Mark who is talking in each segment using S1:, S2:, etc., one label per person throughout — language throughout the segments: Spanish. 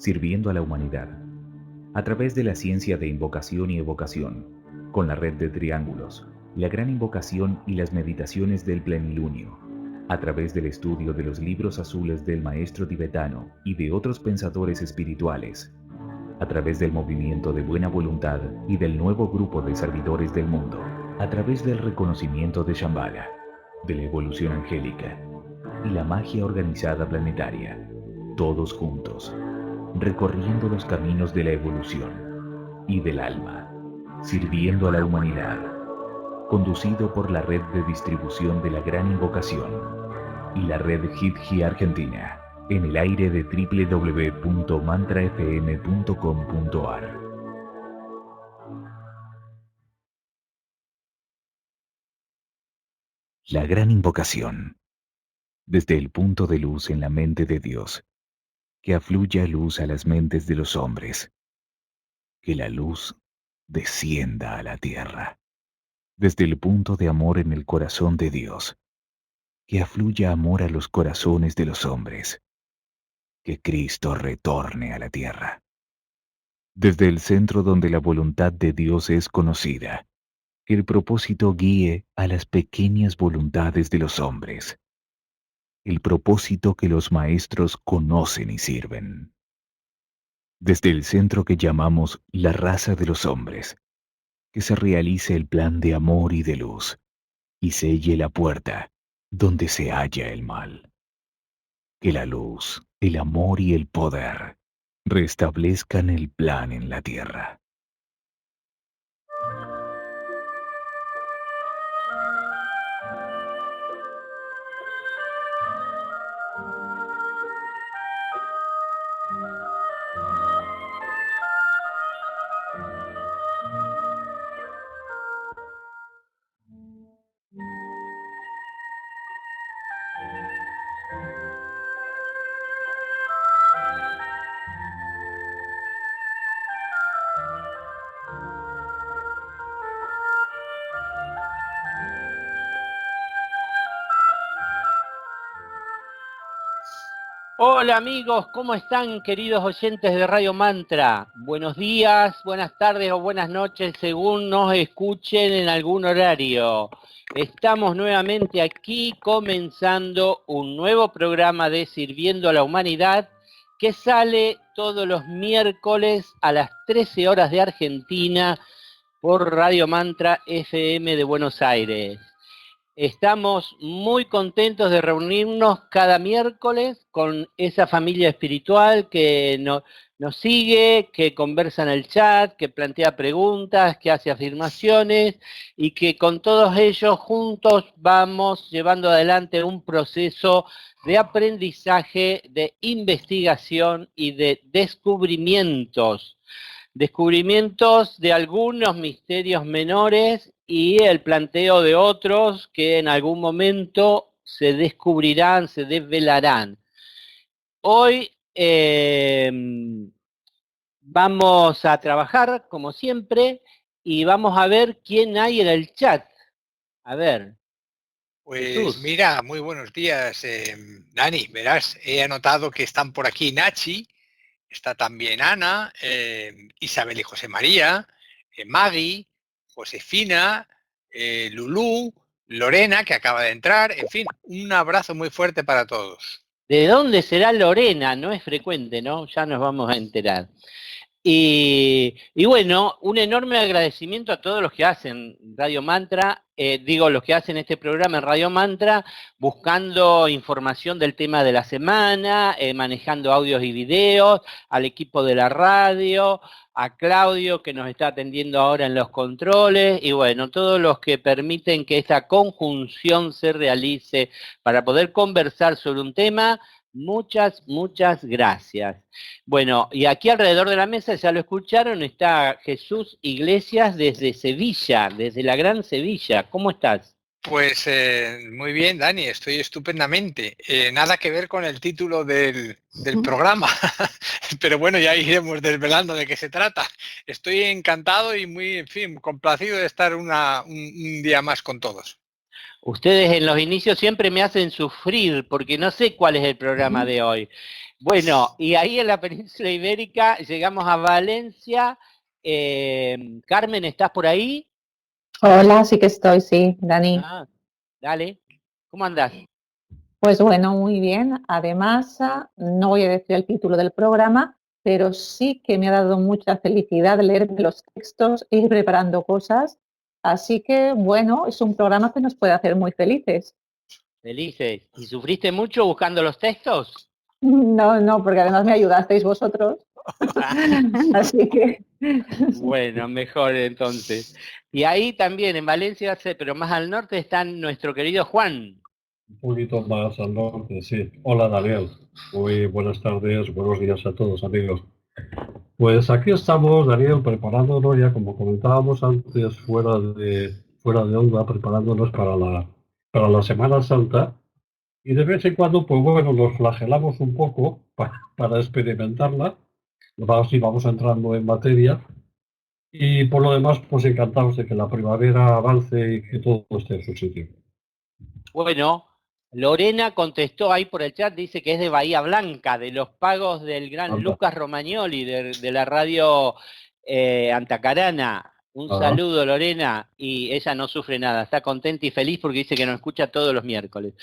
S1: sirviendo a la humanidad, a través de la ciencia de invocación y evocación, con la red de triángulos, la gran invocación y las meditaciones del plenilunio, a través del estudio de los libros azules del maestro tibetano y de otros pensadores espirituales, a través del movimiento de buena voluntad y del nuevo grupo de servidores del mundo, a través del reconocimiento de Shambhala, de la evolución angélica y la magia organizada planetaria, todos juntos, recorriendo los caminos de la evolución y del alma, sirviendo a la humanidad, conducido por la red de distribución de la Gran Invocación y la red Hit Argentina, en el aire de www.mantrafm.com.ar. La Gran Invocación, desde el punto de luz en la mente de Dios, que afluya luz a las mentes de los hombres, que la luz descienda a la tierra, desde el punto de amor en el corazón de Dios, que afluya amor a los corazones de los hombres, que Cristo retorne a la tierra, desde el centro donde la voluntad de Dios es conocida, que el propósito guíe a las pequeñas voluntades de los hombres, el propósito que los maestros conocen y sirven. Desde el centro que llamamos la raza de los hombres, que se realice el plan de amor y de luz, y selle la puerta donde se halla el mal. Que la luz, el amor y el poder restablezcan el plan en la tierra.
S2: Hola amigos, ¿cómo están queridos oyentes de Radio Mantra? Buenos días, buenas tardes o buenas noches según nos escuchen en algún horario. Estamos nuevamente aquí comenzando un nuevo programa de Sirviendo a la Humanidad que sale todos los miércoles a las 13 horas de Argentina por Radio Mantra FM de Buenos Aires. Estamos muy contentos de reunirnos cada miércoles con esa familia espiritual que nos sigue, que conversa en el chat, que plantea preguntas, que hace afirmaciones y que con todos ellos juntos vamos llevando adelante un proceso de aprendizaje, de investigación y de descubrimientos de algunos misterios menores y el planteo de otros que en algún momento se descubrirán, se desvelarán. Hoy vamos a trabajar, como siempre, y vamos a ver quién hay en el chat. A ver.
S3: Pues
S2: Jesús.
S3: mira, muy buenos días, Dani. Verás, he anotado que están por aquí Nachi, está también Ana, Isabel y José María, Maggie, Josefina, Lulú, Lorena, que acaba de entrar. En fin, un abrazo muy fuerte para todos.
S2: ¿De dónde será Lorena? No es frecuente, ¿no? Ya nos vamos a enterar. Y bueno, un enorme agradecimiento a todos los que hacen Radio Mantra, los que hacen este programa en Radio Mantra, buscando información del tema de la semana, manejando audios y videos, al equipo de la radio, a Claudio que nos está atendiendo ahora en los controles, y bueno, todos los que permiten que esta conjunción se realice para poder conversar sobre un tema. Muchas gracias. Bueno, y aquí alrededor de la mesa, ya lo escucharon, está Jesús Iglesias desde Sevilla, desde la Gran Sevilla. ¿Cómo estás?
S3: Pues muy bien, Dani, estoy estupendamente. Nada que ver con el título del programa, pero bueno, ya iremos desvelando de qué se trata. Estoy encantado y muy, en fin, complacido de estar un día más con todos.
S2: Ustedes en los inicios siempre me hacen sufrir porque no sé cuál es el programa de hoy. Bueno, y ahí en la península ibérica llegamos a Valencia. Carmen, ¿estás por ahí?
S4: Hola, sí que estoy, sí, Dani.
S2: Ah, dale. ¿Cómo andás?
S4: Pues bueno, muy bien. Además, no voy a decir el título del programa, pero sí que me ha dado mucha felicidad leerme los textos e ir preparando cosas. Así que, bueno, es un programa que nos puede hacer muy felices.
S2: Felices. ¿Y sufriste mucho buscando los textos?
S4: No, no, porque además me ayudasteis vosotros. Así que,
S2: Bueno, mejor entonces. Y ahí también, en Valencia, pero más al norte, está nuestro querido Juan.
S5: Un poquito más al norte, sí. Hola, Daniel. Muy buenas tardes, buenos días a todos, amigos. Pues aquí estamos, Daniel, preparándonos ya, como comentábamos antes, fuera de onda, preparándonos para la Semana Santa. Y de vez en cuando, pues bueno, nos flagelamos un poco para experimentarla. Así vamos entrando en materia. Y por lo demás, pues encantados de que la primavera avance y que todo esté en su sitio.
S2: Bueno, Lorena contestó ahí por el chat, dice que es de Bahía Blanca, de los pagos del gran
S5: Anda.
S2: Lucas Romagnoli, de la radio Antacarana. Un
S5: Ah.
S2: saludo, Lorena, y ella no sufre nada, está contenta y feliz porque dice que nos escucha todos los miércoles.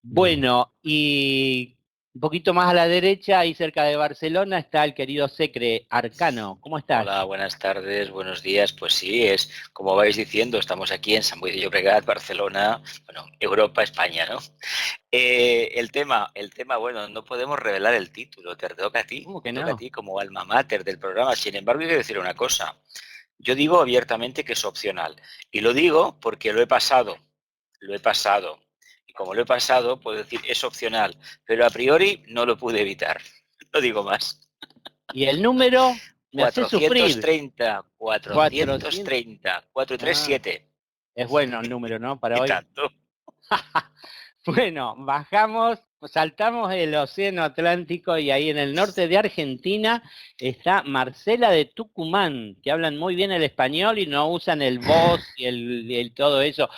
S2: Bueno, y un poquito más a la derecha, ahí cerca de Barcelona, está el querido Secre Arcano. ¿Cómo estás?
S6: Hola, buenas tardes, buenos días. Pues sí, es como vais diciendo, estamos aquí en Sant Boi de Llobregat, Barcelona, bueno, Europa, España, ¿no? El tema, bueno, no podemos revelar el título, te toca a ti,
S2: ¿Cómo que
S6: te toca
S2: no?
S6: a ti como alma mater del programa. Sin embargo, hay que decir una cosa. Yo digo abiertamente que es opcional. Y lo digo porque lo he pasado. Y como lo he pasado, puedo decir es opcional. Pero a priori no lo pude evitar. No digo más.
S2: ¿Y el número? Me hace sufrir.
S6: 430, 437.
S2: Es bueno el número, ¿no? Para
S6: Y
S2: hoy.
S6: tanto.
S2: Bueno, bajamos, saltamos el Océano Atlántico y ahí en el norte de Argentina está Marcela de Tucumán, que hablan muy bien el español y no usan el vos y el todo eso.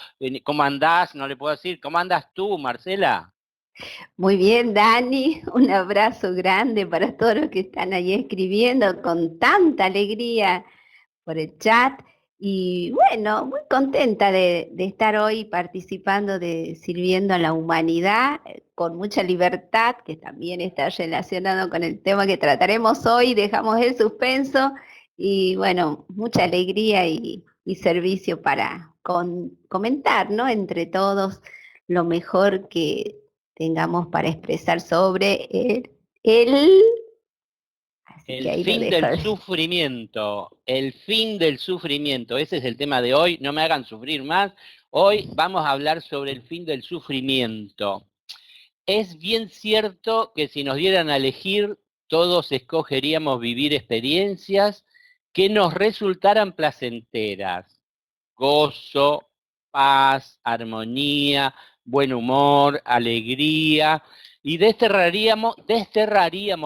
S2: ¿Cómo andás? No le puedo decir. ¿Cómo andas tú, Marcela?
S7: Muy bien, Dani, un abrazo grande para todos los que están ahí escribiendo con tanta alegría por el chat. Y bueno, muy contenta de estar hoy participando sirviendo a la humanidad con mucha libertad, que también está relacionado con el tema que trataremos hoy. Dejamos el suspenso y bueno, mucha alegría y servicio para comentar, ¿no? Entre todos lo mejor que tengamos para expresar sobre
S2: El fin del sufrimiento, el fin del sufrimiento, ese es el tema de hoy, no me hagan sufrir más. Hoy vamos a hablar sobre el fin del sufrimiento. Es bien cierto que si nos dieran a elegir, todos escogeríamos vivir experiencias que nos resultaran placenteras. Gozo, paz, armonía, buen humor, alegría, y desterraríamos,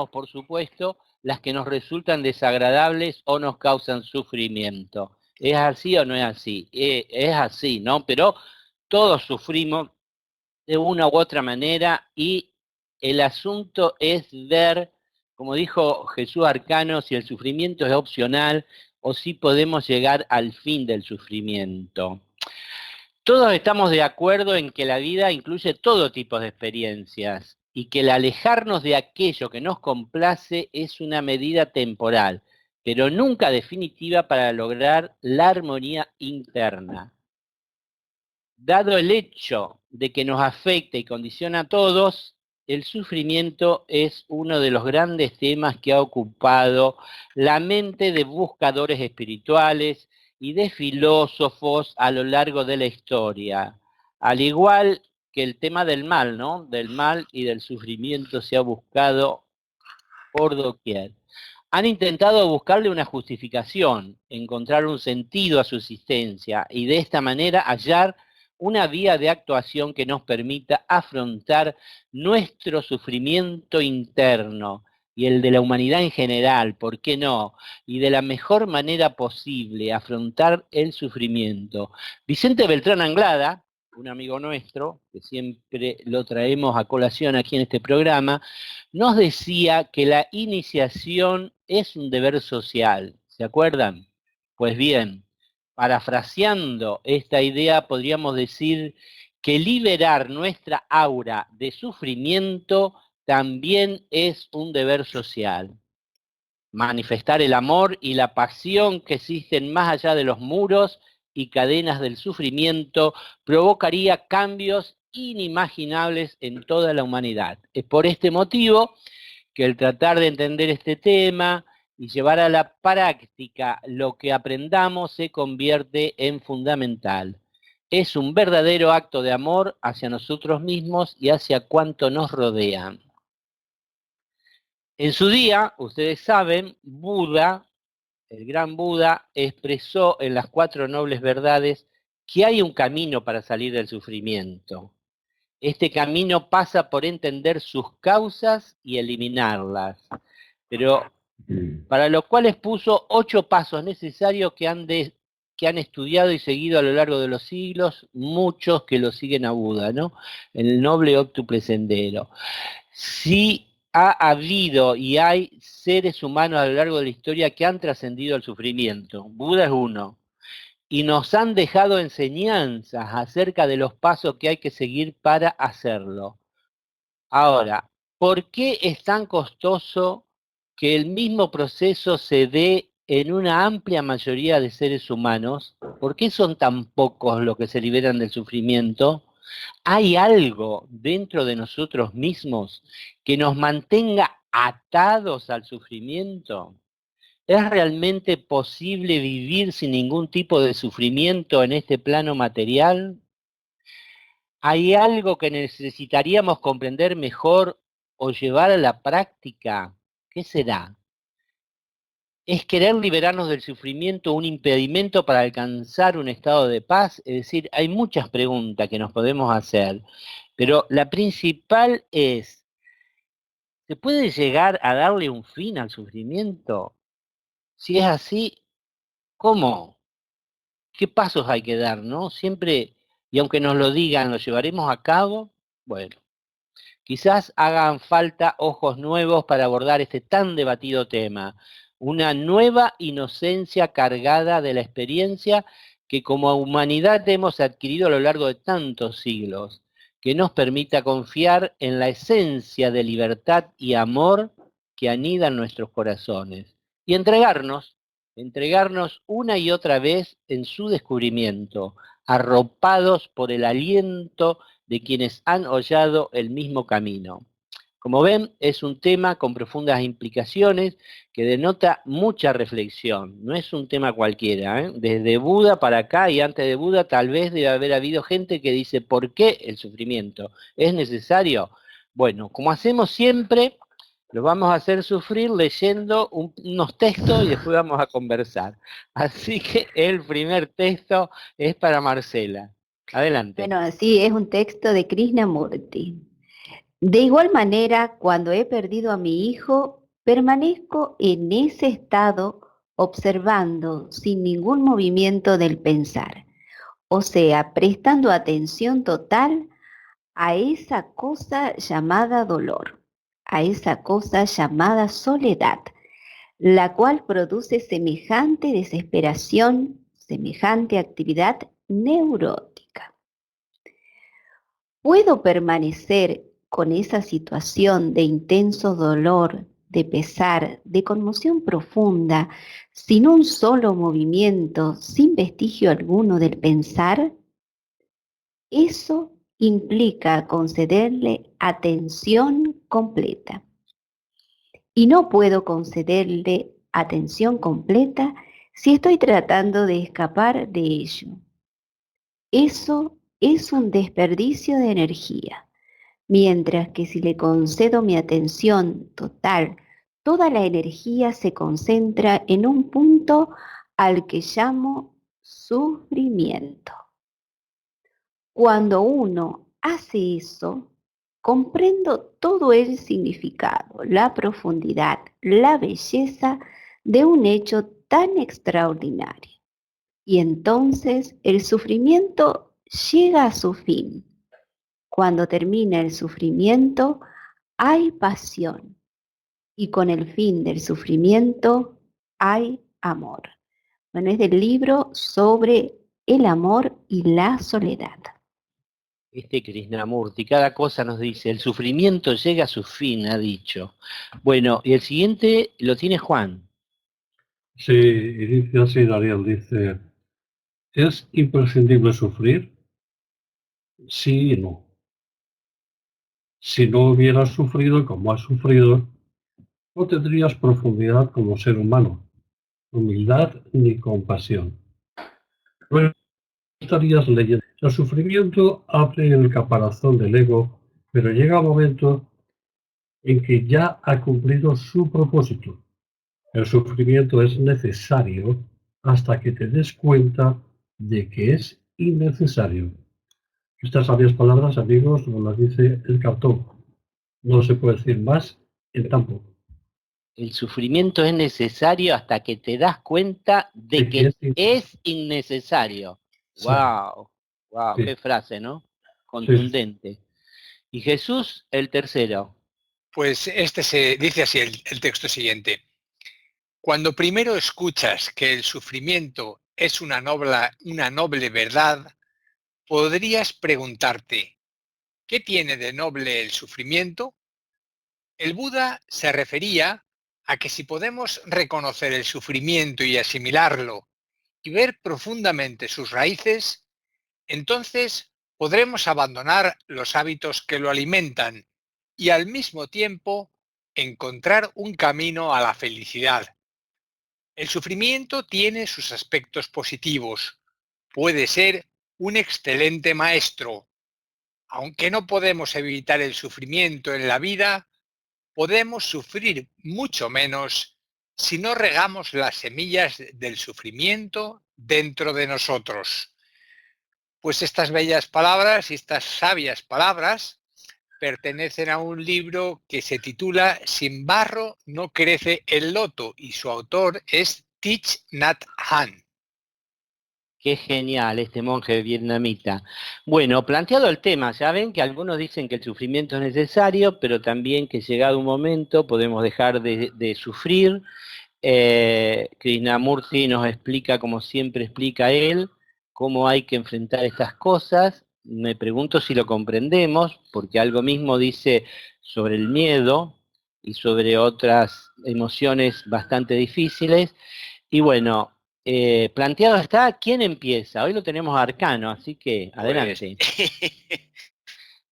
S2: por supuesto, las que nos resultan desagradables o nos causan sufrimiento. ¿Es así o no es así? Es así, ¿no? Pero todos sufrimos de una u otra manera y el asunto es ver, como dijo Jesús Arcano, si el sufrimiento es opcional o si podemos llegar al fin del sufrimiento. Todos estamos de acuerdo en que la vida incluye todo tipo de experiencias y que el alejarnos de aquello que nos complace es una medida temporal, pero nunca definitiva para lograr la armonía interna. Dado el hecho de que nos afecta y condiciona a todos, el sufrimiento es uno de los grandes temas que ha ocupado la mente de buscadores espirituales y de filósofos a lo largo de la historia. Al igual que el tema del mal, ¿no? Del mal y del sufrimiento se ha buscado por doquier. Han intentado buscarle una justificación, encontrar un sentido a su existencia y de esta manera hallar una vía de actuación que nos permita afrontar nuestro sufrimiento interno y el de la humanidad en general, ¿por qué no? Y de la mejor manera posible afrontar el sufrimiento. Vicente Beltrán Anglada, un amigo nuestro, que siempre lo traemos a colación aquí en este programa, nos decía que la iniciación es un deber social. ¿Se acuerdan? Pues bien, parafraseando esta idea, podríamos decir que liberar nuestra aura de sufrimiento también es un deber social. Manifestar el amor y la pasión que existen más allá de los muros y cadenas del sufrimiento provocaría cambios inimaginables en toda la humanidad. Es por este motivo que el tratar de entender este tema y llevar a la práctica lo que aprendamos se convierte en fundamental. Es un verdadero acto de amor hacia nosotros mismos y hacia cuanto nos rodean. En su día, ustedes saben, Buda, el gran Buda, expresó en las 4 nobles verdades que hay un camino para salir del sufrimiento. Este camino pasa por entender sus causas y eliminarlas, pero para lo cual expuso 8 pasos necesarios que han estudiado y seguido a lo largo de los siglos, muchos que lo siguen a Buda, ¿no? El noble óctuple sendero. Sí ha habido y hay seres humanos a lo largo de la historia que han trascendido el sufrimiento. Buda es uno. Y nos han dejado enseñanzas acerca de los pasos que hay que seguir para hacerlo. Ahora, ¿por qué es tan costoso que el mismo proceso se dé en una amplia mayoría de seres humanos? ¿Por qué son tan pocos los que se liberan del sufrimiento? ¿Hay algo dentro de nosotros mismos que nos mantenga atados al sufrimiento? ¿Es realmente posible vivir sin ningún tipo de sufrimiento en este plano material? ¿Hay algo que necesitaríamos comprender mejor o llevar a la práctica? ¿Qué será? ¿Es querer liberarnos del sufrimiento un impedimento para alcanzar un estado de paz? Es decir, hay muchas preguntas que nos podemos hacer, pero la principal es, ¿se puede llegar a darle un fin al sufrimiento? Si es así, ¿cómo? ¿Qué pasos hay que dar, no? Siempre, y aunque nos lo digan, ¿lo llevaremos a cabo? Bueno, quizás hagan falta ojos nuevos para abordar este tan debatido tema. Una nueva inocencia cargada de la experiencia que como humanidad hemos adquirido a lo largo de tantos siglos, que nos permita confiar en la esencia de libertad y amor que anida en nuestros corazones y entregarnos una y otra vez en su descubrimiento, arropados por el aliento de quienes han hollado el mismo camino. Como ven, es un tema con profundas implicaciones que denota mucha reflexión. No es un tema cualquiera, ¿eh? Desde Buda para acá y antes de Buda tal vez debe haber habido gente que dice, ¿por qué el sufrimiento? ¿Es necesario? Bueno, como hacemos siempre, lo vamos a hacer sufrir leyendo unos textos y después vamos a conversar. Así que el primer texto es para Marcela. Adelante.
S7: Bueno, sí, es un texto de Krishnamurti. De igual manera, cuando he perdido a mi hijo, permanezco en ese estado observando sin ningún movimiento del pensar, o sea, prestando atención total a esa cosa llamada dolor, a esa cosa llamada soledad, la cual produce semejante desesperación, semejante actividad neurótica. ¿Puedo permanecer con esa situación de intenso dolor, de pesar, de conmoción profunda, sin un solo movimiento, sin vestigio alguno del pensar? Eso implica concederle atención completa. Y no puedo concederle atención completa si estoy tratando de escapar de ello. Eso es un desperdicio de energía. Mientras que si le concedo mi atención total, toda la energía se concentra en un punto al que llamo sufrimiento. Cuando uno hace eso, comprendo todo el significado, la profundidad, la belleza de un hecho tan extraordinario. Y entonces el sufrimiento llega a su fin. Cuando termina el sufrimiento, hay pasión, y con el fin del sufrimiento hay amor. Bueno, es del libro sobre el amor y la soledad.
S2: Krishnamurti, cada cosa nos dice, el sufrimiento llega a su fin, ha dicho. Bueno, y el siguiente lo tiene Juan.
S5: Sí, y dice así Daniel, dice, ¿es imprescindible sufrir? Sí y no. Si no hubieras sufrido como has sufrido, no tendrías profundidad como ser humano, humildad ni compasión. No estarías leyendo. El sufrimiento abre el caparazón del ego, pero llega un momento en que ya ha cumplido su propósito. El sufrimiento es necesario hasta que te des cuenta de que es innecesario. Estas sabias palabras, amigos, nos las dice el cartón. No se puede decir más en tan poco.
S2: El sufrimiento es necesario hasta que te das cuenta de que es innecesario. ¡Wow! ¡Wow!
S5: Sí.
S2: ¡Qué frase, ¿no? Contundente. Sí. Y Jesús, el tercero.
S3: Pues se dice así el texto siguiente. Cuando primero escuchas que el sufrimiento es una noble verdad, podrías preguntarte, ¿qué tiene de noble el sufrimiento? El Buda se refería a que si podemos reconocer el sufrimiento y asimilarlo y ver profundamente sus raíces, entonces podremos abandonar los hábitos que lo alimentan y al mismo tiempo encontrar un camino a la felicidad. El sufrimiento tiene sus aspectos positivos. Puede ser un excelente maestro. Aunque no podemos evitar el sufrimiento en la vida, podemos sufrir mucho menos si no regamos las semillas del sufrimiento dentro de nosotros. Pues estas bellas palabras y estas sabias palabras pertenecen a un libro que se titula Sin barro no crece el loto y su autor es Thich Nhat Hanh.
S2: Qué genial este monje vietnamita. Bueno, planteado el tema, ya ven que algunos dicen que el sufrimiento es necesario, pero también que llegado un momento podemos dejar de sufrir. Krishnamurti nos explica, como siempre explica él, cómo hay que enfrentar estas cosas. Me pregunto si lo comprendemos, porque algo mismo dice sobre el miedo y sobre otras emociones bastante difíciles. Y bueno, planteado está, ¿quién empieza? Hoy lo tenemos a Arcano, así que adelante.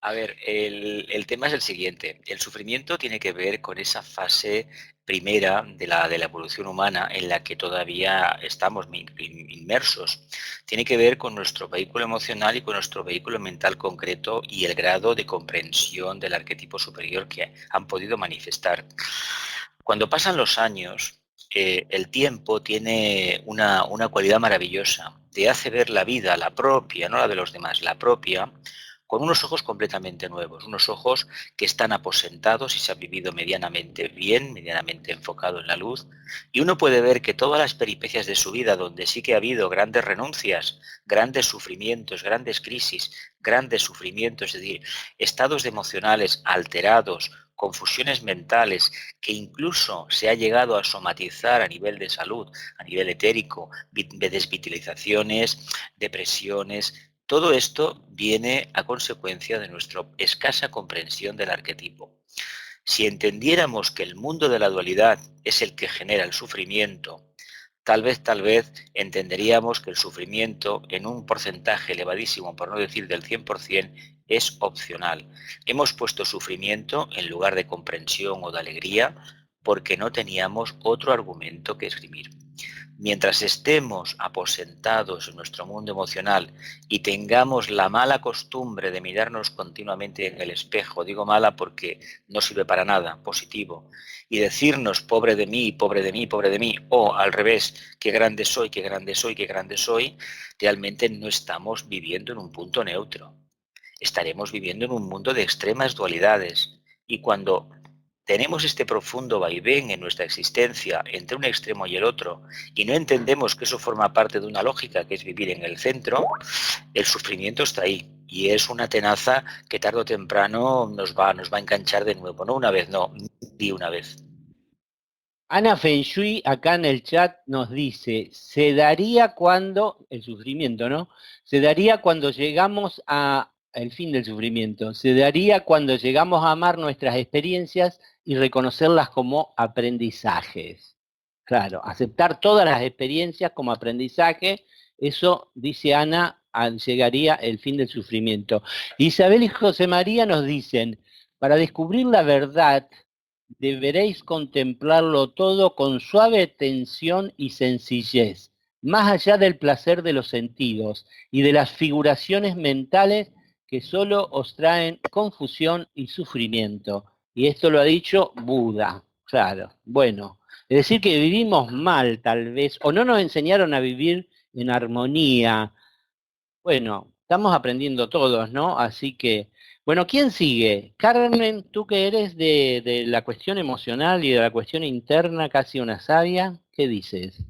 S6: A ver, el tema es el siguiente. El sufrimiento tiene que ver con esa fase primera de la evolución humana en la que todavía estamos inmersos. Tiene que ver con nuestro vehículo emocional y con nuestro vehículo mental concreto y el grado de comprensión del arquetipo superior que han podido manifestar. Cuando pasan los años, el tiempo tiene una cualidad maravillosa. Te hace ver la vida, la propia, no la de los demás, la propia, con unos ojos completamente nuevos, unos ojos que están aposentados y se han vivido medianamente bien, medianamente enfocado en la luz, y uno puede ver que todas las peripecias de su vida, donde sí que ha habido grandes renuncias, grandes sufrimientos, grandes crisis, grandes sufrimientos, es decir, estados emocionales alterados, confusiones mentales, que incluso se ha llegado a somatizar a nivel de salud, a nivel etérico, desvitalizaciones, depresiones. Todo esto viene a consecuencia de nuestra escasa comprensión del arquetipo. Si entendiéramos que el mundo de la dualidad es el que genera el sufrimiento, tal vez entenderíamos que el sufrimiento en un porcentaje elevadísimo, por no decir del 100%, es opcional. Hemos puesto sufrimiento en lugar de comprensión o de alegría porque no teníamos otro argumento que esgrimir. Mientras estemos aposentados en nuestro mundo emocional y tengamos la mala costumbre de mirarnos continuamente en el espejo, digo mala porque no sirve para nada, positivo, y decirnos pobre de mí, pobre de mí, pobre de mí, o al revés, qué grande soy, qué grande soy, qué grande soy, realmente no estamos viviendo en un punto neutro. Estaremos viviendo en un mundo de extremas dualidades, y cuando tenemos este profundo vaivén en nuestra existencia entre un extremo y el otro y no entendemos que eso forma parte de una lógica que es vivir en el centro, el sufrimiento está ahí. Y es una tenaza que tarde o temprano nos va a enganchar de nuevo. No una vez, no, ni una vez.
S2: Ana Fenshui acá en el chat nos dice, se daría cuando, el sufrimiento, ¿no? Se daría cuando llegamos a el fin del sufrimiento, se daría cuando llegamos a amar nuestras experiencias y reconocerlas como aprendizajes. Claro, aceptar todas las experiencias como aprendizaje, eso, dice Ana, llegaría el fin del sufrimiento. Isabel y José María nos dicen, para descubrir la verdad, deberéis contemplarlo todo con suave tensión y sencillez, más allá del placer de los sentidos y de las figuraciones mentales que solo os traen confusión y sufrimiento. Y esto lo ha dicho Buda, claro. Bueno, es decir que vivimos mal tal vez, o no nos enseñaron a vivir en armonía. Bueno, estamos aprendiendo todos, ¿no? Así que, bueno, ¿quién sigue? Carmen, tú que eres de la cuestión emocional y de la cuestión interna, casi una sabia, ¿qué dices?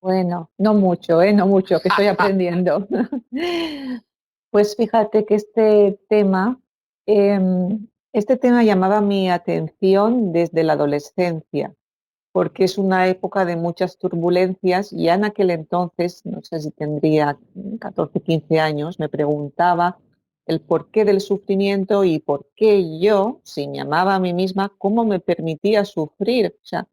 S4: Bueno, no mucho, no mucho, que estoy aprendiendo. Pues fíjate que este tema llamaba mi atención desde la adolescencia, porque es una época de muchas turbulencias y en aquel entonces, no sé si tendría 14, 15 años, me preguntaba el porqué del sufrimiento y por qué yo, si me amaba a mí misma, cómo me permitía sufrir. O sea,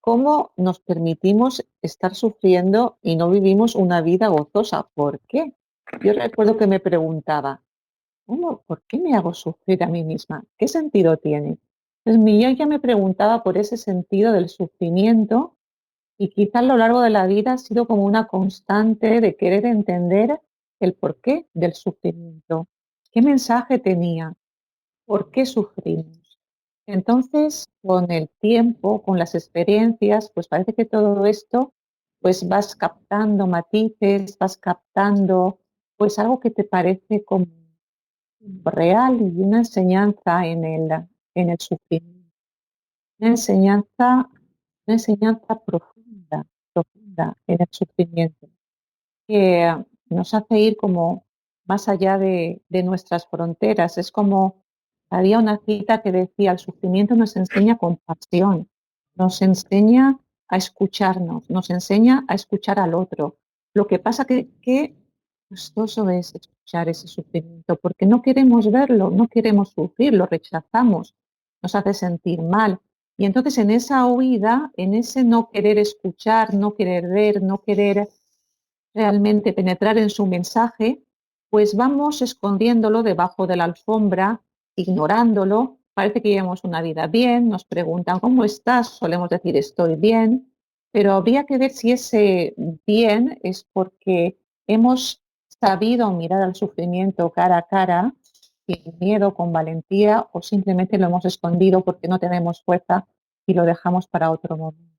S4: cómo nos permitimos estar sufriendo y no vivimos una vida gozosa. ¿Por qué? Yo recuerdo que me preguntaba, ¿por qué me hago sufrir a mí misma? ¿Qué sentido tiene? Pues yo ya me preguntaba por ese sentido del sufrimiento y quizá a lo largo de la vida ha sido como una constante de querer entender el porqué del sufrimiento. ¿Qué mensaje tenía? ¿Por qué sufrimos? Entonces, con el tiempo, con las experiencias, pues parece que todo esto, pues vas captando matices, vas captando, pues algo que te parece como real y una enseñanza en el sufrimiento, una enseñanza, una enseñanza profunda, profunda en el sufrimiento, que nos hace ir como más allá de nuestras fronteras. Es como, había una cita que decía, el sufrimiento nos enseña compasión, nos enseña a escucharnos, nos enseña a escuchar al otro. Lo que pasa que costoso es escuchar ese sufrimiento, porque no queremos verlo, no queremos sufrir, lo rechazamos, nos hace sentir mal. Y entonces en esa huida, en ese no querer escuchar, no querer ver, no querer realmente penetrar en su mensaje, pues vamos escondiéndolo debajo de la alfombra, ignorándolo. Parece que llevamos una vida bien, nos preguntan ¿cómo estás? Solemos decir estoy bien, pero habría que ver si ese bien es porque hemos sabido mirar al sufrimiento cara a cara, sin miedo, con valentía, o simplemente lo hemos escondido porque no tenemos fuerza y lo dejamos para otro momento.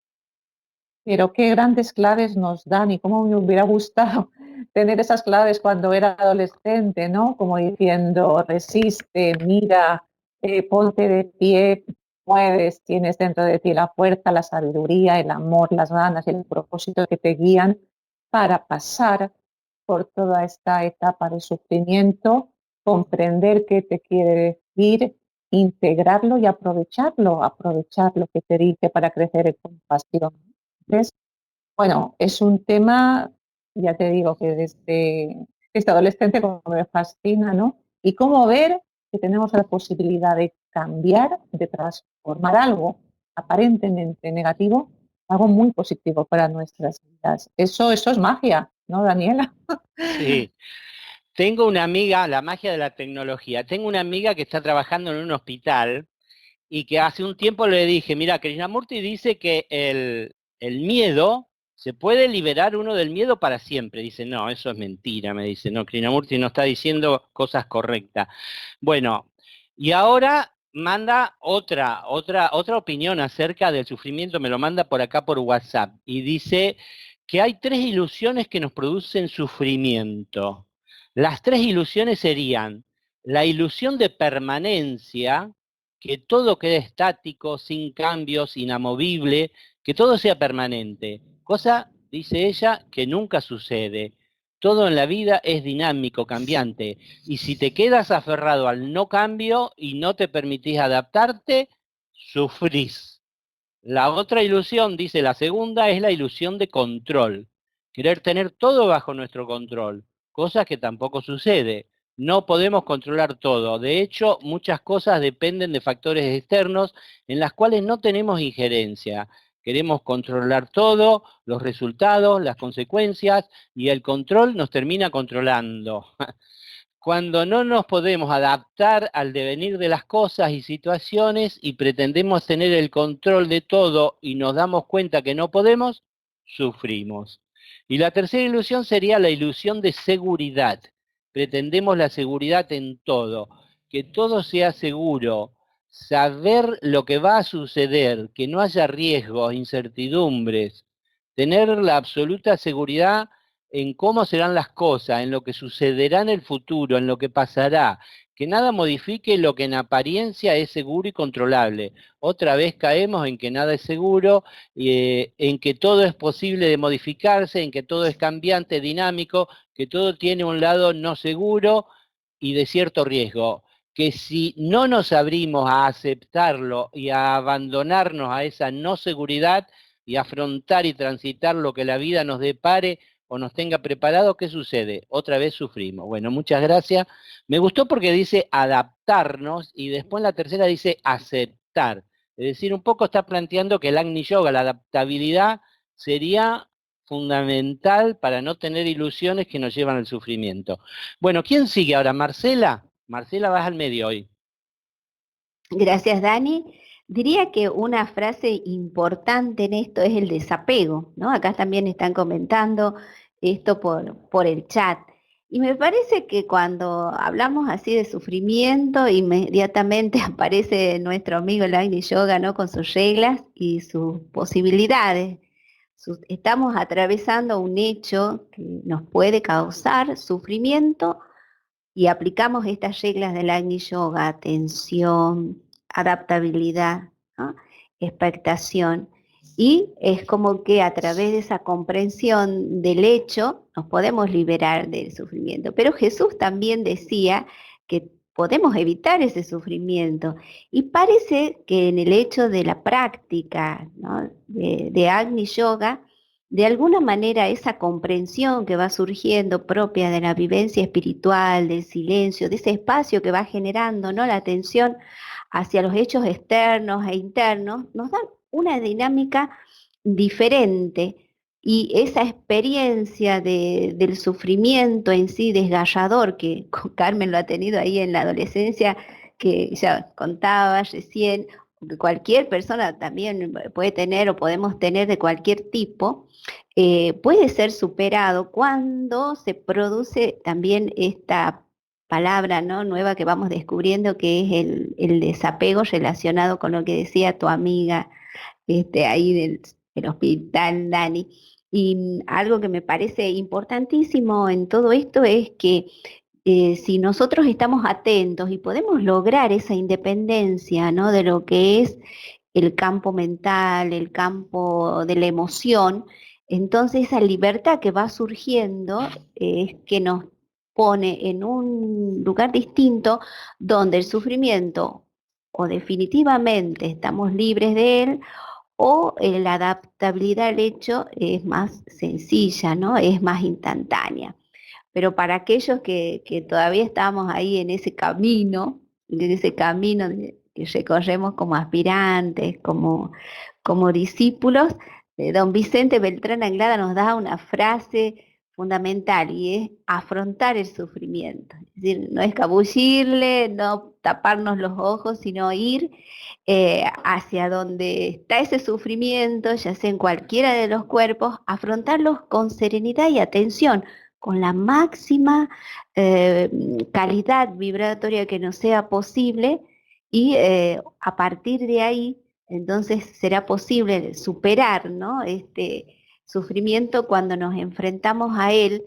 S4: Pero qué grandes claves nos dan y cómo me hubiera gustado tener esas claves cuando era adolescente, ¿no? Como diciendo, resiste, mira, ponte de pie, puedes, tienes dentro de ti la fuerza, la sabiduría, el amor, las ganas y el propósito que te guían para pasar por toda esta etapa de sufrimiento, comprender qué te quiere decir, integrarlo y aprovecharlo, aprovechar lo que te dice para crecer en compasión. Entonces, bueno, es un tema, ya te digo, que desde adolescente como me fascina, ¿no? Y cómo ver que tenemos la posibilidad de cambiar, de transformar algo aparentemente negativo, algo muy positivo para nuestras vidas. Eso es magia, ¿no, Daniela?
S2: Sí. Tengo una amiga, la magia de la tecnología, tengo una amiga que está trabajando en un hospital y que hace un tiempo le dije, mira, Krishnamurti dice que el miedo, se puede liberar uno del miedo para siempre. Dice, no, eso es mentira, me dice, no, Krishnamurti no está diciendo cosas correctas. Bueno, y ahora manda otra opinión acerca del sufrimiento, me lo manda por acá por WhatsApp, y dice que hay 3 ilusiones que nos producen sufrimiento. Las 3 ilusiones serían la ilusión de permanencia, que todo quede estático, sin cambios, inamovible, que todo sea permanente, cosa, dice ella, que nunca sucede. Todo en la vida es dinámico, cambiante, y si te quedas aferrado al no cambio y no te permitís adaptarte, sufrís. La otra ilusión, dice la segunda, es la ilusión de control. Querer tener todo bajo nuestro control, cosa que tampoco sucede. No podemos controlar todo. De hecho, muchas cosas dependen de factores externos en las cuales no tenemos injerencia. Queremos controlar todo, los resultados, las consecuencias, y el control nos termina controlando. Cuando no nos podemos adaptar al devenir de las cosas y situaciones y pretendemos tener el control de todo y nos damos cuenta que no podemos, sufrimos. Y la tercera ilusión sería la ilusión de seguridad. Pretendemos la seguridad en todo, que todo sea seguro, saber lo que va a suceder, que no haya riesgos, incertidumbres, tener la absoluta seguridad en cómo serán las cosas, en lo que sucederá en el futuro, en lo que pasará, que nada modifique lo que en apariencia es seguro y controlable. Otra vez caemos en que nada es seguro, en que todo es posible de modificarse, en que todo es cambiante, dinámico, que todo tiene un lado no seguro y de cierto riesgo. Que si no nos abrimos a aceptarlo y a abandonarnos a esa no seguridad y afrontar y transitar lo que la vida nos depare, o nos tenga preparado, ¿qué sucede? Otra vez sufrimos. Bueno, muchas gracias. Me gustó porque dice adaptarnos y después en la tercera dice aceptar. Es decir, un poco está planteando que el Agni Yoga, la adaptabilidad, sería fundamental para no tener ilusiones que nos llevan al sufrimiento. Bueno, ¿quién sigue ahora? Marcela. Marcela, vas al medio hoy.
S7: Gracias, Dani. Diría que una frase importante en esto es el desapego, ¿no? Acá también están comentando esto por el chat. Y me parece que cuando hablamos así de sufrimiento, inmediatamente aparece nuestro amigo el Agni Yoga, ¿no? Con sus reglas y sus posibilidades. Estamos atravesando un hecho que nos puede causar sufrimiento y aplicamos estas reglas del Agni Yoga: atención, adaptabilidad, ¿no? Expectación. Y es como que a través de esa comprensión del hecho nos podemos liberar del sufrimiento. Pero Jesús también decía que podemos evitar ese sufrimiento. Y parece que en el hecho de la práctica, ¿no? de Agni Yoga, de alguna manera esa comprensión que va surgiendo propia de la vivencia espiritual, del silencio, de ese espacio que va generando, ¿no? La atención hacia los hechos externos e internos, nos dan una dinámica diferente, y esa experiencia del sufrimiento en sí desgarrador, que Carmen lo ha tenido ahí en la adolescencia, que ya contaba recién, que cualquier persona también puede tener o podemos tener de cualquier tipo, puede ser superado cuando se produce también esta palabra, ¿no? nueva que vamos descubriendo, que es el desapego, relacionado con lo que decía tu amiga ahí del hospital, Dani. Y algo que me parece importantísimo en todo esto es que si nosotros estamos atentos y podemos lograr esa independencia, ¿no? de lo que es el campo mental, el campo de la emoción, entonces esa libertad que va surgiendo es que nos pone en un lugar distinto, donde el sufrimiento o definitivamente estamos libres de él, o la adaptabilidad al hecho es más sencilla, ¿no? Es más instantánea. Pero para aquellos que todavía estamos ahí en ese camino que recorremos como aspirantes, como discípulos, don Vicente Beltrán Anglada nos da una frase fundamental, y es afrontar el sufrimiento. Es decir, no escabullirle, no taparnos los ojos, sino ir hacia donde está ese sufrimiento, ya sea en cualquiera de los cuerpos, afrontarlos con serenidad y atención, con la máxima calidad vibratoria que nos sea posible, y a partir de ahí, entonces será posible superar, ¿no? este sufrimiento cuando nos enfrentamos a él,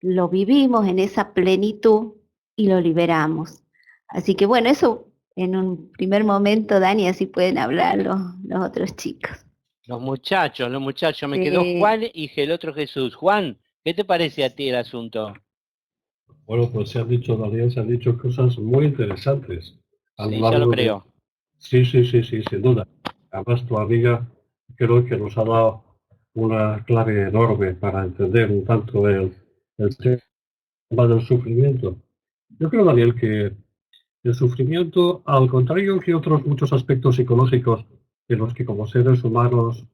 S7: lo vivimos en esa plenitud y lo liberamos. Así que bueno, eso en un primer momento, Dani, así pueden hablar los otros chicos.
S2: Los muchachos, me quedó Juan y el otro Jesús. Juan, ¿Qué te parece a ti el asunto?
S5: Bueno, pues se han dicho, Daniel, se han dicho cosas muy interesantes a lo
S2: Sí, ya lo
S5: largo de...
S2: creo.
S5: Sí, sin duda. Además, tu amiga creo que nos ha dado una clave enorme para entender un tanto el tema del sufrimiento. Yo creo, Daniel, que el sufrimiento, al contrario que otros muchos aspectos psicológicos en los que como seres humanos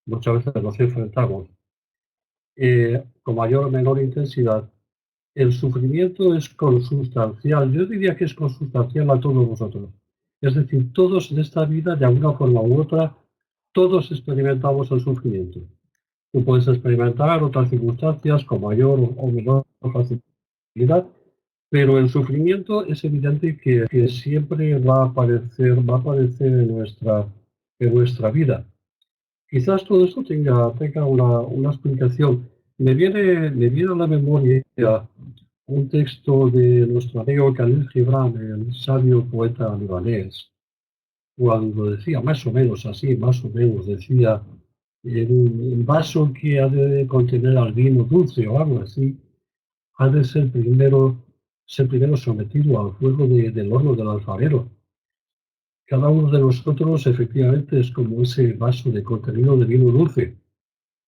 S5: muchas veces nos enfrentamos, con mayor o menor intensidad, el sufrimiento es consustancial. Yo diría que es consustancial a todos nosotros. Es decir, todos en esta vida, de alguna forma u otra, todos experimentamos el sufrimiento. Tú puedes experimentar otras circunstancias con mayor o menor facilidad, pero el sufrimiento es evidente que siempre va a aparecer en nuestra vida. Quizás todo esto tenga una explicación. Me viene a la memoria un texto de nuestro amigo Khalil Gibran, el sabio poeta libanés, cuando decía más o menos así, más o menos, decía, el vaso que ha de contener al vino dulce o algo así, ha de ser primero sometido al fuego del horno del alfarero. Cada uno de nosotros efectivamente es como ese vaso de contenido de vino dulce,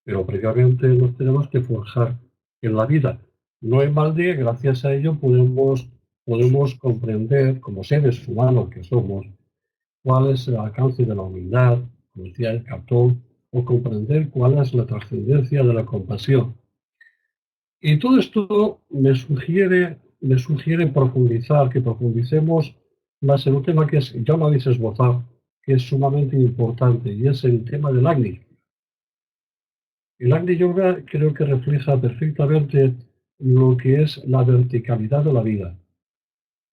S5: pero previamente nos tenemos que forjar en la vida. No en balde, gracias a ello podemos comprender, como seres humanos que somos, cuál es el alcance de la humildad, como decía el Catón, o comprender cuál es la trascendencia de la compasión. Y todo esto me sugiere profundizar, que profundicemos más en un tema que ya lo habéis esbozado, que es sumamente importante, y es el tema del Agni. El Agni Yoga creo que refleja perfectamente lo que es la verticalidad de la vida.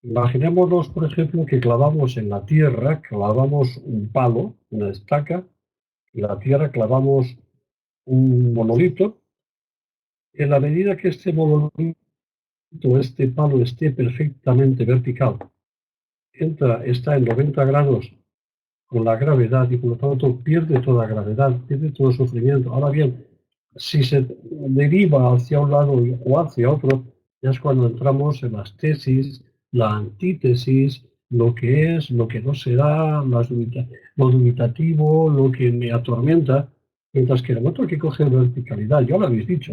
S5: Imaginémonos, por ejemplo, que clavamos en la tierra, clavamos un palo, una estaca, y en la tierra clavamos un monolito. En la medida que este monolito, este palo esté perfectamente vertical, está en 90 grados con la gravedad y por lo tanto pierde toda gravedad, pierde todo sufrimiento. Ahora bien, si se deriva hacia un lado o hacia otro, ya es cuando entramos en las tesis, la antítesis, lo que es, lo que no será, lo dubitativo, lo que me atormenta, mientras que el otro que coge verticalidad, ya lo habéis dicho,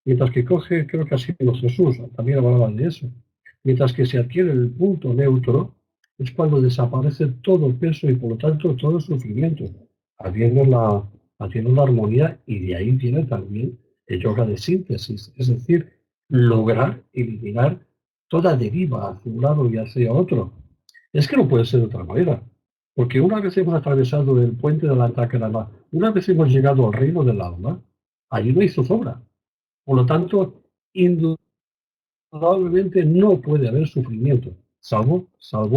S5: mientras que coge, creo que ha sido Jesús, también hablaba de eso, mientras que se adquiere el punto neutro, es cuando desaparece todo el peso y por lo tanto todo el sufrimiento, habiendo la armonía, y de ahí viene también el yoga de síntesis, es decir, lograr eliminar toda deriva hacia un lado y hacia otro. Es que no puede ser de otra manera, porque una vez hemos atravesado el puente de la Antakarana, una vez hemos llegado al reino del alma, allí no hizo sobra. Por lo tanto, indudablemente no puede haber sufrimiento, salvo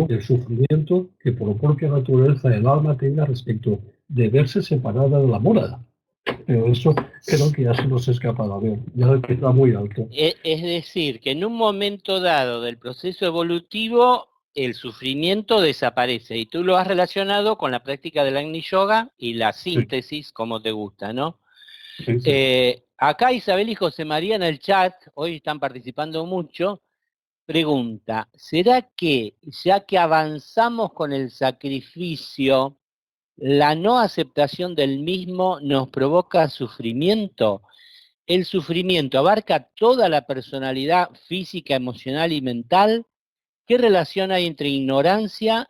S5: el sufrimiento que por propia naturaleza el alma tenga respecto de verse separada de la mórada. Pero eso creo que ya se nos escapa a ver, ya queda muy alto.
S2: Es decir, que en un momento dado del proceso evolutivo, el sufrimiento desaparece. Y tú lo has relacionado con la práctica del Agni Yoga y la síntesis, como te gusta, ¿no? Sí. Acá Isabel y José María en el chat, hoy están participando mucho, pregunta, ¿será que ya que avanzamos con el sacrificio, la no aceptación del mismo nos provoca sufrimiento? ¿El sufrimiento abarca toda la personalidad física, emocional y mental? ¿Qué relación hay entre ignorancia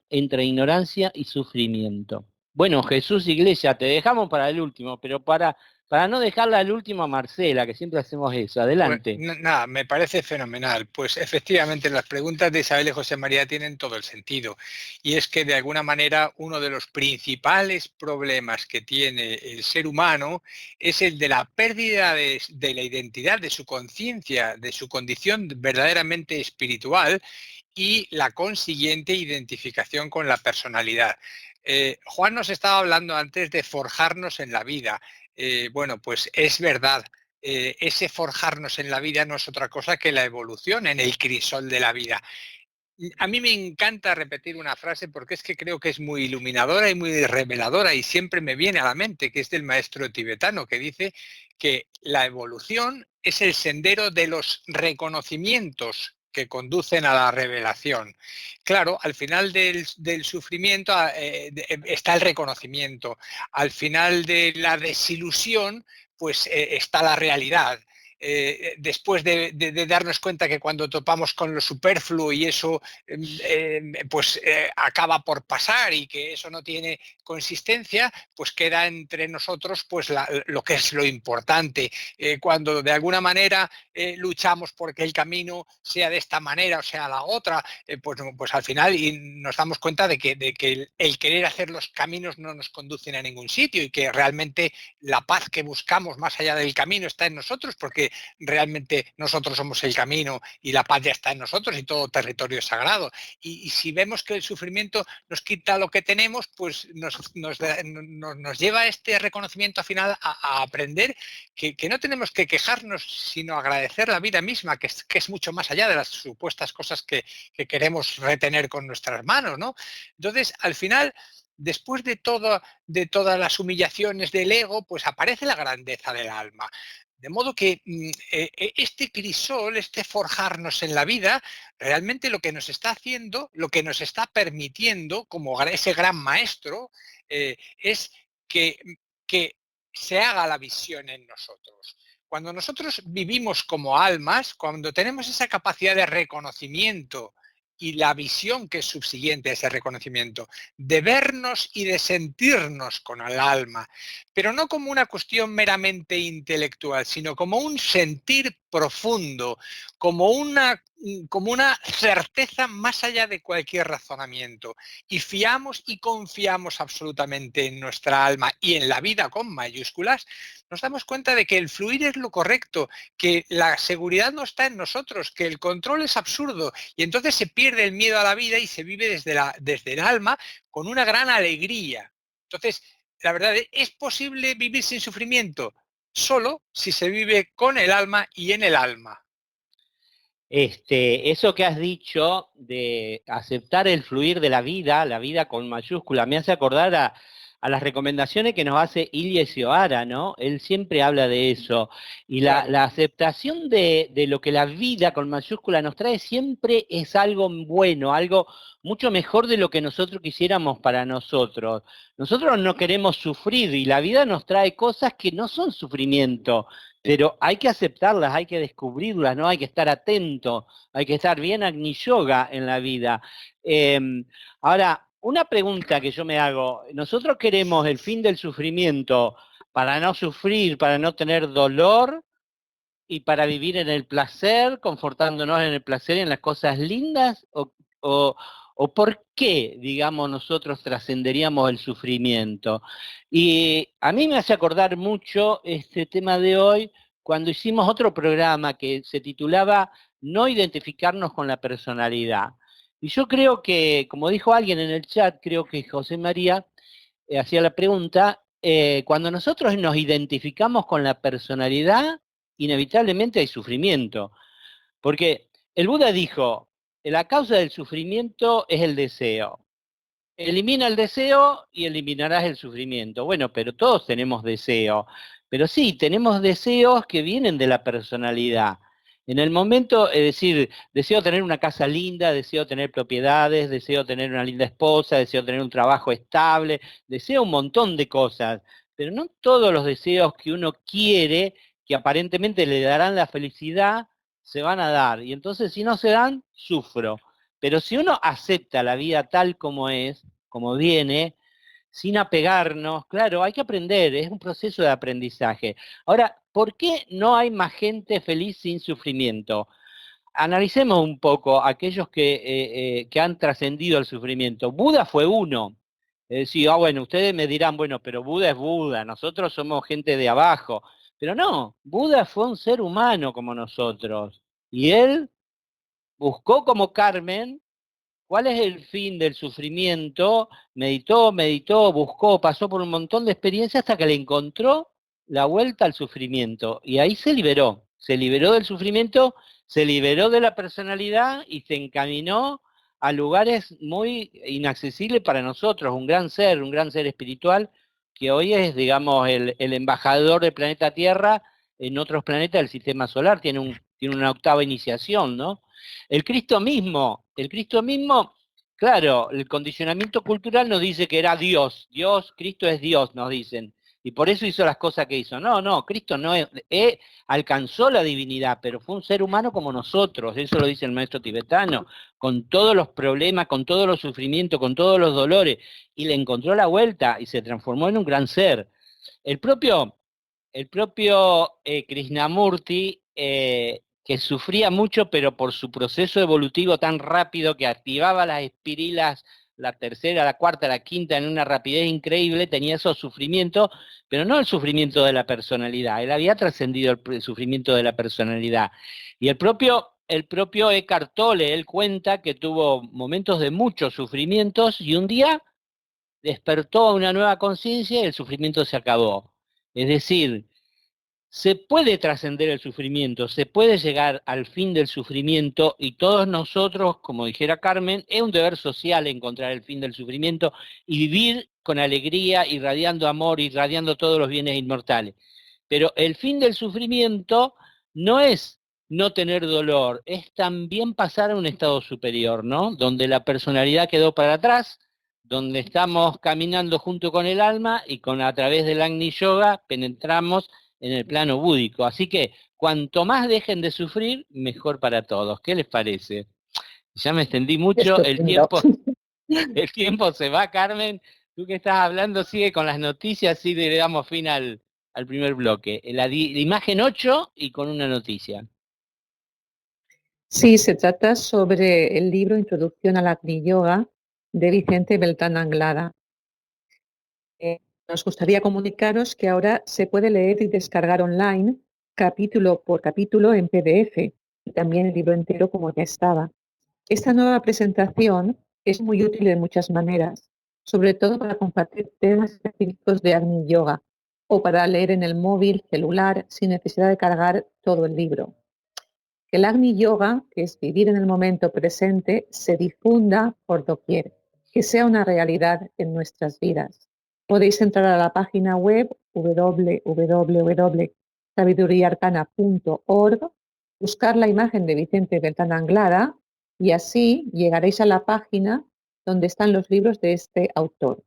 S2: y sufrimiento? Bueno, Jesús Iglesia, te dejamos para el último, pero para no dejarla al último a Marcela, que siempre hacemos eso. Adelante.
S3: Bueno, nada, me parece fenomenal. Pues efectivamente las preguntas de Isabel y José María tienen todo el sentido. Y es que de alguna manera uno de los principales problemas que tiene el ser humano es el de la pérdida de la identidad, de su conciencia, de su condición verdaderamente espiritual y la consiguiente identificación con la personalidad. Juan nos estaba hablando antes de forjarnos en la vida. Bueno, pues es verdad. Ese forjarnos en la vida no es otra cosa que la evolución en el crisol de la vida. A mí me encanta repetir una frase porque es que creo que es muy iluminadora y muy reveladora y siempre me viene a la mente, que es del maestro tibetano, que dice que la evolución es el sendero de los reconocimientos que conducen a la revelación. Claro, al final del sufrimiento está el reconocimiento. Al final de la desilusión, pues está la realidad. Después de darnos cuenta que cuando topamos con lo superfluo y eso pues acaba por pasar y que eso no tiene consistencia, pues queda entre nosotros pues lo que es lo importante. Cuando de alguna manera luchamos porque el camino sea de esta manera o sea la otra, pues al final y nos damos cuenta de que el querer hacer los caminos no nos conducen a ningún sitio y que realmente la paz que buscamos más allá del camino está en nosotros, porque realmente nosotros somos el camino y la paz ya está en nosotros y todo territorio es sagrado. Y si vemos que el sufrimiento nos quita lo que tenemos, pues nos lleva a este reconocimiento al final a aprender que no tenemos que quejarnos, sino agradecer la vida misma, que es mucho más allá de las supuestas cosas que queremos retener con nuestras manos, ¿no? Entonces, al final, después de todas las humillaciones del ego, pues aparece la grandeza del alma. De modo que este crisol, este forjarnos en la vida, realmente lo que nos está haciendo, lo que nos está permitiendo, como ese gran maestro, es que se haga la visión en nosotros. Cuando nosotros vivimos como almas, cuando tenemos esa capacidad de reconocimiento y la visión que es subsiguiente a ese reconocimiento, de vernos y de sentirnos con el alma, pero no como una cuestión meramente intelectual, sino como un sentir profundo, como una certeza más allá de cualquier razonamiento. Y fiamos y confiamos absolutamente en nuestra alma y en la vida con mayúsculas, nos damos cuenta de que el fluir es lo correcto, que la seguridad no está en nosotros, que el control es absurdo y entonces se pierde el miedo a la vida y se vive desde el alma con una gran alegría. Entonces, la verdad, ¿es posible vivir sin sufrimiento? Solo si se vive con el alma y en el alma.
S2: Eso que has dicho de aceptar el fluir de la vida con mayúscula, me hace acordar a las recomendaciones que nos hace Ilyes Ohara, ¿no? Él siempre habla de eso. Y la aceptación de lo que la vida con mayúscula nos trae siempre es algo bueno, algo mucho mejor de lo que nosotros quisiéramos para nosotros. Nosotros no queremos sufrir y la vida nos trae cosas que no son sufrimiento, pero hay que aceptarlas, hay que descubrirlas, ¿no? Hay que estar atento, hay que estar bien Agni Yoga en la vida. Ahora, una pregunta que yo me hago, nosotros queremos el fin del sufrimiento para no sufrir, para no tener dolor y para vivir en el placer, confortándonos en el placer y en las cosas lindas, o por qué, digamos, nosotros trascenderíamos el sufrimiento. Y a mí me hace acordar mucho este tema de hoy cuando hicimos otro programa que se titulaba No identificarnos con la personalidad. Y yo creo que, como dijo alguien en el chat, creo que José María hacía la pregunta, cuando nosotros nos identificamos con la personalidad, inevitablemente hay sufrimiento. Porque el Buda dijo, la causa del sufrimiento es el deseo. Elimina el deseo y eliminarás el sufrimiento. Bueno, pero todos tenemos deseo. Pero sí, tenemos deseos que vienen de la personalidad. En el momento, es decir, deseo tener una casa linda, deseo tener propiedades, deseo tener una linda esposa, deseo tener un trabajo estable, deseo un montón de cosas, pero no todos los deseos que uno quiere, que aparentemente le darán la felicidad, se van a dar. Y entonces si no se dan, sufro. Pero si uno acepta la vida tal como es, como viene, sin apegarnos, claro, hay que aprender, es un proceso de aprendizaje. Ahora, ¿por qué no hay más gente feliz sin sufrimiento? Analicemos un poco aquellos que han trascendido el sufrimiento. Buda fue uno. Es decir, bueno, ustedes me dirán, bueno, pero Buda es Buda, nosotros somos gente de abajo. Pero no, Buda fue un ser humano como nosotros. Y él buscó como Carmen cuál es el fin del sufrimiento, meditó, buscó, pasó por un montón de experiencias hasta que le encontró la vuelta al sufrimiento. Y ahí se liberó del sufrimiento, se liberó de la personalidad y se encaminó a lugares muy inaccesibles para nosotros, un gran ser espiritual, que hoy es, digamos, el embajador del planeta Tierra en otros planetas del sistema solar, tiene una octava iniciación, ¿no? El Cristo mismo, claro, el condicionamiento cultural nos dice que era Dios, Cristo es Dios, nos dicen, y por eso hizo las cosas que hizo. No, Cristo no alcanzó la divinidad, pero fue un ser humano como nosotros, eso lo dice el maestro tibetano, con todos los problemas, con todos los sufrimientos, con todos los dolores, y le encontró la vuelta y se transformó en un gran ser. El propio Krishnamurti, que sufría mucho, pero por su proceso evolutivo tan rápido que activaba las espirilas, la tercera, la cuarta, la quinta, en una rapidez increíble, tenía esos sufrimientos, pero no el sufrimiento de la personalidad, él había trascendido el sufrimiento de la personalidad. Y el propio Eckhart Tolle, él cuenta que tuvo momentos de muchos sufrimientos y un día despertó a una nueva conciencia y el sufrimiento se acabó. Es decir, se puede trascender el sufrimiento, se puede llegar al fin del sufrimiento y todos nosotros, como dijera Carmen, es un deber social encontrar el fin del sufrimiento y vivir con alegría, irradiando amor, irradiando todos los bienes inmortales. Pero el fin del sufrimiento no es no tener dolor, es también pasar a un estado superior, ¿no? Donde la personalidad quedó para atrás, donde estamos caminando junto con el alma y a través del Agni Yoga penetramos en el plano búdico. Así que cuanto más dejen de sufrir, mejor para todos. ¿Qué les parece? Ya me extendí mucho, el tiempo se va, Carmen. Tú que estás hablando, sigue con las noticias, y le damos fin al primer bloque. La imagen 8 y con una noticia.
S4: Sí, se trata sobre el libro Introducción al Agni Yoga de Vicente Beltrán Anglada. Nos gustaría comunicaros que ahora se puede leer y descargar online, capítulo por capítulo, en PDF, y también el libro entero como ya estaba. Esta nueva presentación es muy útil de muchas maneras, sobre todo para compartir temas específicos de Agni Yoga o para leer en el móvil, celular, sin necesidad de cargar todo el libro. Que el Agni Yoga, que es vivir en el momento presente, se difunda por doquier, que sea una realidad en nuestras vidas. Podéis entrar a la página web www.sabiduriaarcana.org, buscar la imagen de Vicente Beltrán Anglada y así llegaréis a la página donde están los libros de este autor.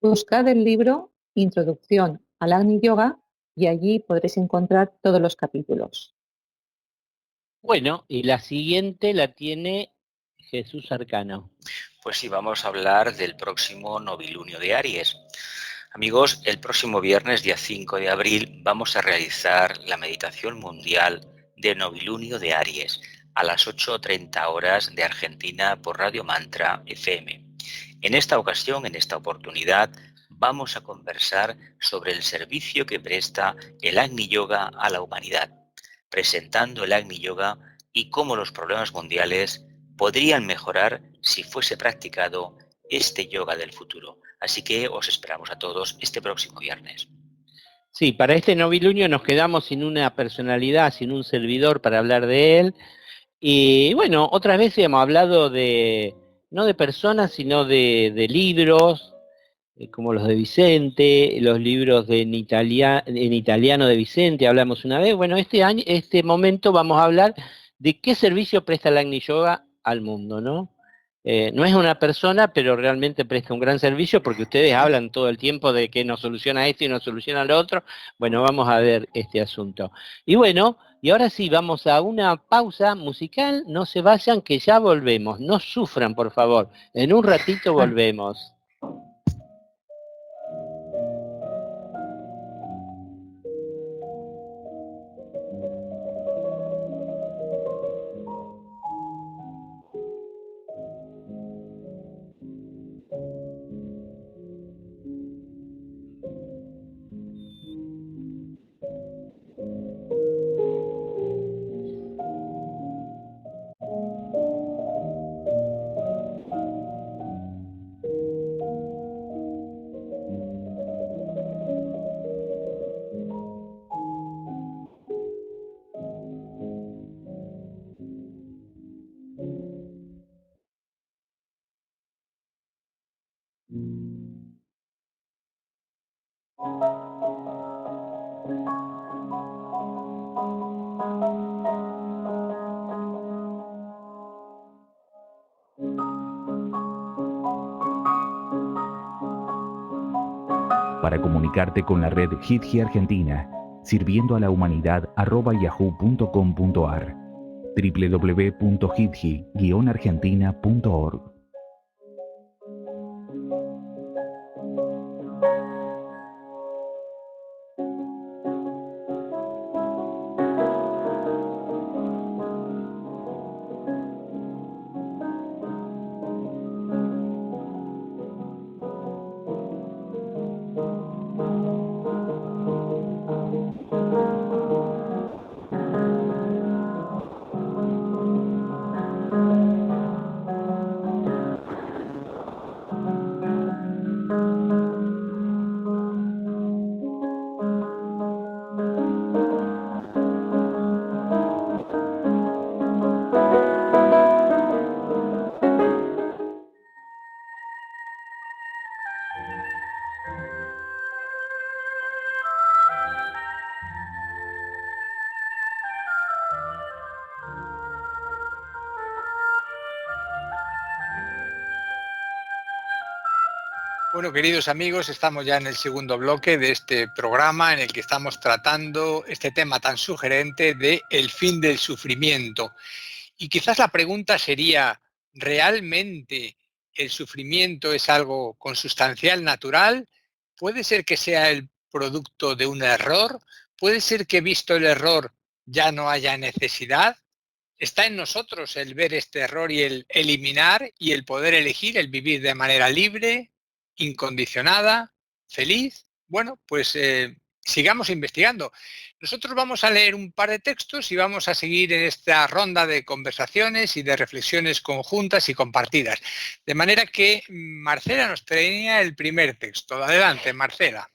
S4: Buscad el libro Introducción al Agni Yoga y allí podréis encontrar todos los capítulos.
S2: Bueno, y la siguiente la tiene Jesús Arcano.
S6: Pues sí, vamos a hablar del próximo novilunio de Aries. Amigos, el próximo viernes, día 5 de abril, vamos a realizar la meditación mundial de novilunio de Aries a las 8:30 horas de Argentina por Radio Mantra FM. En esta ocasión, en esta oportunidad, vamos a conversar sobre el servicio que presta el Agni Yoga a la humanidad, presentando el Agni Yoga y cómo los problemas mundiales podrían mejorar si fuese practicado este yoga del futuro. Así que os esperamos a todos este próximo viernes.
S2: Sí, para este novilunio nos quedamos sin una personalidad, sin un servidor para hablar de él. Y bueno, otras veces hemos hablado no de personas, sino de libros, como los de Vicente, los libros en italiano de Vicente, hablamos una vez. Bueno, este momento vamos a hablar de qué servicio presta el Agni Yoga al mundo, ¿no? No es una persona, pero realmente presta un gran servicio porque ustedes hablan todo el tiempo de que nos soluciona esto y nos soluciona lo otro. Bueno, vamos a ver este asunto. Y bueno, y ahora sí, vamos a una pausa musical. No se vayan, que ya volvemos. No sufran, por favor. En un ratito volvemos.
S1: Para comunicarte con la red HitGi Argentina, sirviendo a la humanidad @yahoo.com.ar, www.hitgi-argentina.org.
S3: Bueno, queridos amigos, estamos ya en el segundo bloque de este programa en el que estamos tratando este tema tan sugerente de el fin del sufrimiento. Y quizás la pregunta sería, ¿realmente el sufrimiento es algo consustancial, natural? ¿Puede ser que sea el producto de un error? ¿Puede ser que visto el error ya no haya necesidad? ¿Está en nosotros el ver este error y el eliminar y el poder elegir, el vivir de manera libre, incondicionada, feliz? Bueno, pues sigamos investigando. Nosotros vamos a leer un par de textos y vamos a seguir en esta ronda de conversaciones y de reflexiones conjuntas y compartidas. De manera que Marcela nos traía el primer texto. Adelante, Marcela.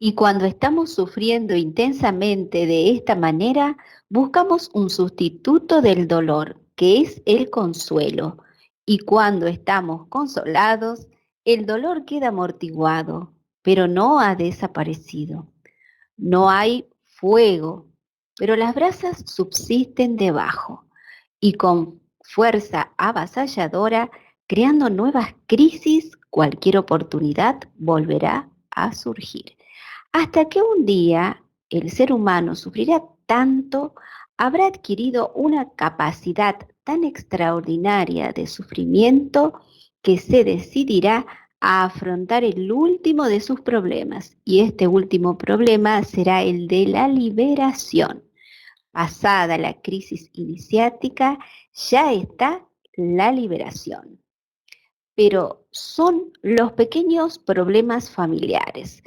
S7: Y cuando estamos sufriendo intensamente de esta manera, buscamos un sustituto del dolor, que es el consuelo. Y cuando estamos consolados, el dolor queda amortiguado, pero no ha desaparecido. No hay fuego, pero las brasas subsisten debajo y con fuerza avasalladora, creando nuevas crisis, cualquier oportunidad volverá a surgir. Hasta que un día el ser humano sufrirá tanto, habrá adquirido una capacidad tan extraordinaria de sufrimiento que se decidirá a afrontar el último de sus problemas. Y este último problema será el de la liberación. Pasada la crisis iniciática, ya está la liberación. Pero son los pequeños problemas familiares,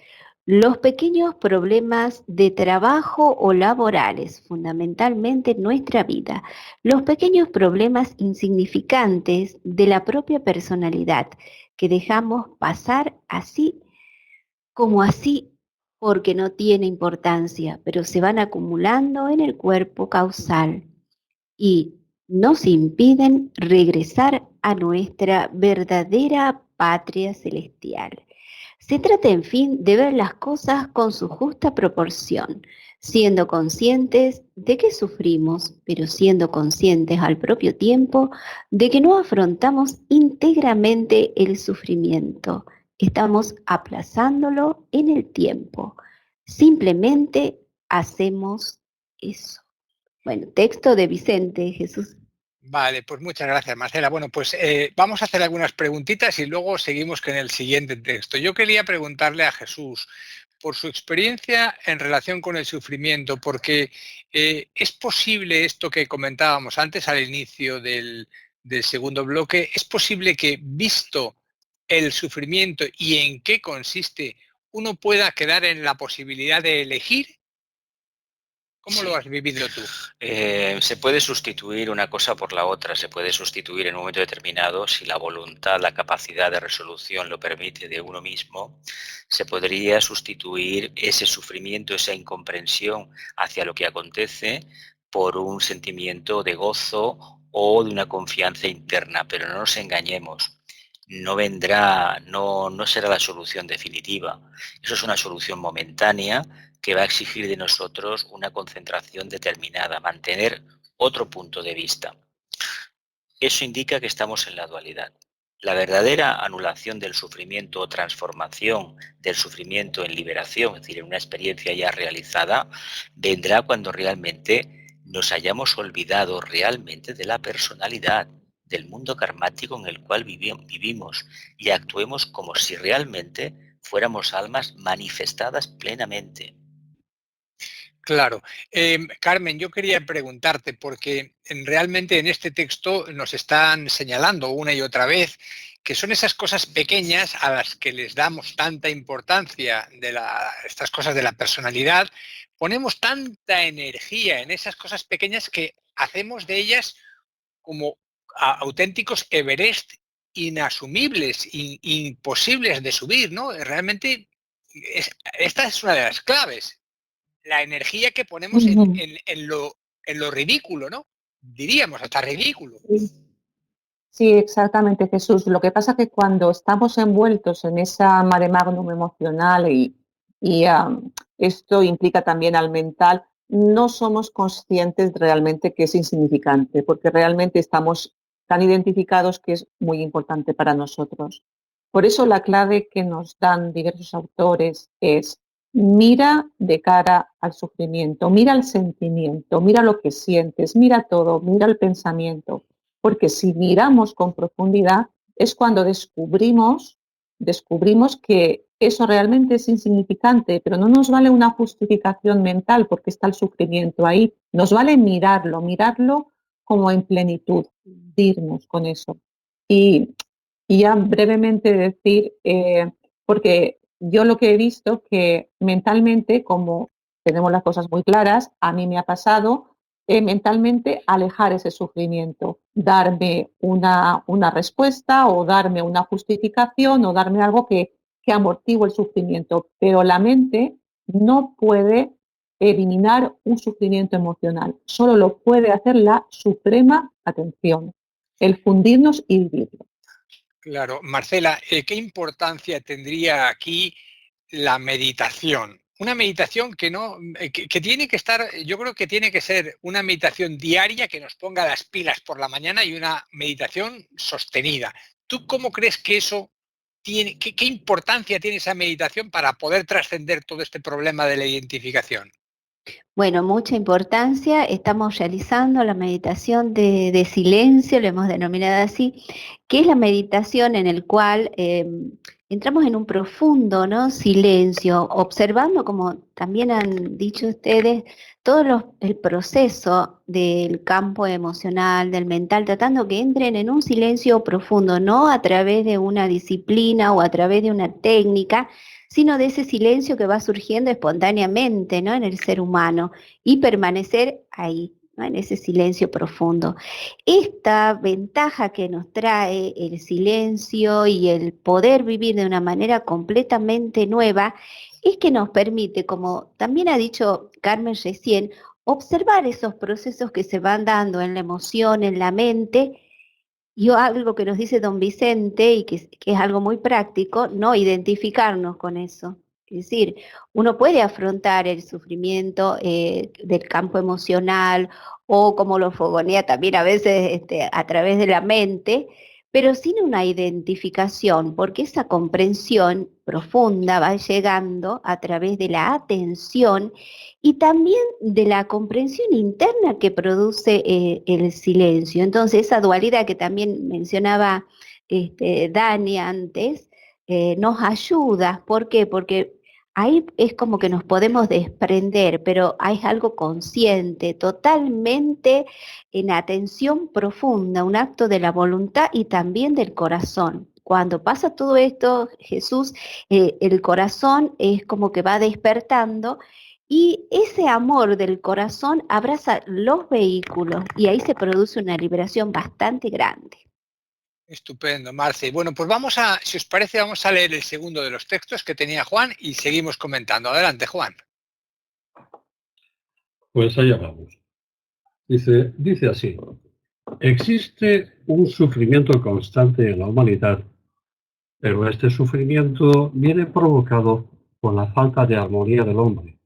S7: los pequeños problemas de trabajo o laborales, fundamentalmente en nuestra vida, los pequeños problemas insignificantes de la propia personalidad que dejamos pasar así como así porque no tiene importancia, pero se van acumulando en el cuerpo causal y nos impiden regresar a nuestra verdadera patria celestial. Se trata, en fin, de ver las cosas con su justa proporción, siendo conscientes de que sufrimos, pero siendo conscientes al propio tiempo de que no afrontamos íntegramente el sufrimiento. Estamos aplazándolo en el tiempo. Simplemente hacemos eso. Bueno, texto de Vicente Jesús.
S3: Vale, pues muchas gracias, Marcela. Bueno, pues vamos a hacer algunas preguntitas y luego seguimos con el siguiente texto. Yo quería preguntarle a Jesús por su experiencia en relación con el sufrimiento, porque es posible esto que comentábamos antes al inicio del segundo bloque, es posible que visto el sufrimiento y en qué consiste, uno pueda quedar en la posibilidad de elegir. ¿Cómo lo has vivido tú?
S6: Se puede sustituir una cosa por la otra, se puede sustituir en un momento determinado, si la voluntad, la capacidad de resolución lo permite de uno mismo, se podría sustituir ese sufrimiento, esa incomprensión hacia lo que acontece por un sentimiento de gozo o de una confianza interna, pero no nos engañemos. no vendrá, no será la solución definitiva. Eso es una solución momentánea que va a exigir de nosotros una concentración determinada, mantener otro punto de vista. Eso indica que estamos en la dualidad. La verdadera anulación del sufrimiento o transformación del sufrimiento en liberación, es decir, en una experiencia ya realizada, vendrá cuando realmente nos hayamos olvidado realmente de la personalidad, del mundo karmático en el cual vivimos y actuemos como si realmente fuéramos almas manifestadas plenamente.
S3: Claro. Carmen, yo quería preguntarte, porque realmente en este texto nos están señalando una y otra vez que son esas cosas pequeñas a las que les damos tanta importancia, estas cosas de la personalidad, ponemos tanta energía en esas cosas pequeñas que hacemos de ellas como auténticos Everest inasumibles, imposibles de subir, ¿no? Realmente esta es una de las claves. La energía que ponemos en lo ridículo, ¿no? Diríamos, hasta ridículo.
S4: Sí, exactamente, Jesús. Lo que pasa es que cuando estamos envueltos en esa mare magnum emocional y esto implica también al mental, no somos conscientes realmente que es insignificante, porque realmente estamos tan identificados que es muy importante para nosotros. Por eso la clave que nos dan diversos autores es: mira de cara al sufrimiento, mira el sentimiento, mira lo que sientes, mira todo, mira el pensamiento, porque si miramos con profundidad es cuando descubrimos que eso realmente es insignificante, pero no nos vale una justificación mental porque está el sufrimiento ahí, nos vale mirarlo como en plenitud, dirnos con eso. Y ya brevemente decir, porque yo lo que he visto que mentalmente, como tenemos las cosas muy claras, a mí me ha pasado mentalmente alejar ese sufrimiento, darme una respuesta o darme una justificación o darme algo que amortigue el sufrimiento, pero la mente no puede eliminar un sufrimiento emocional, solo lo puede hacer la suprema atención, el fundirnos y vivirlo.
S3: Claro. Marcela, ¿qué importancia tendría aquí la meditación? Una meditación que tiene que estar, yo creo que tiene que ser una meditación diaria que nos ponga las pilas por la mañana y una meditación sostenida. ¿Tú cómo crees que eso tiene, qué importancia tiene esa meditación para poder trascender todo este problema de la identificación?
S7: Bueno, mucha importancia. Estamos realizando la meditación de silencio, lo hemos denominado así, que es la meditación en el cual entramos en un profundo, ¿no?, silencio, observando, como también han dicho ustedes, todo el proceso del campo emocional, del mental, tratando que entren en un silencio profundo, no a través de una disciplina o a través de una técnica, sino de ese silencio que va surgiendo espontáneamente, ¿no?, en el ser humano, y permanecer ahí, ¿no?, en ese silencio profundo. Esta ventaja que nos trae el silencio y el poder vivir de una manera completamente nueva es que nos permite, como también ha dicho Carmen recién, observar esos procesos que se van dando en la emoción, en la mente. Y algo que nos dice don Vicente, y que es algo muy práctico, no identificarnos con eso. Es decir, uno puede afrontar el sufrimiento del campo emocional, o como lo fogonea también a veces a través de la mente, pero sin una identificación, porque esa comprensión profunda va llegando a través de la atención y también de la comprensión interna que produce el silencio. Entonces, esa dualidad que también mencionaba Dani antes, nos ayuda. ¿Por qué? Porque ahí es como que nos podemos desprender, pero hay algo consciente, totalmente en atención profunda, un acto de la voluntad y también del corazón. Cuando pasa todo esto, Jesús, el corazón es como que va despertando, y ese amor del corazón abraza los vehículos y ahí se produce una liberación bastante grande.
S3: Estupendo, Marce. Bueno, pues si os parece, vamos a leer el segundo de los textos que tenía Juan y seguimos comentando. Adelante, Juan.
S5: Pues allá vamos. Dice así: existe un sufrimiento constante en la humanidad Pero este sufrimiento viene provocado por la falta de armonía del hombre.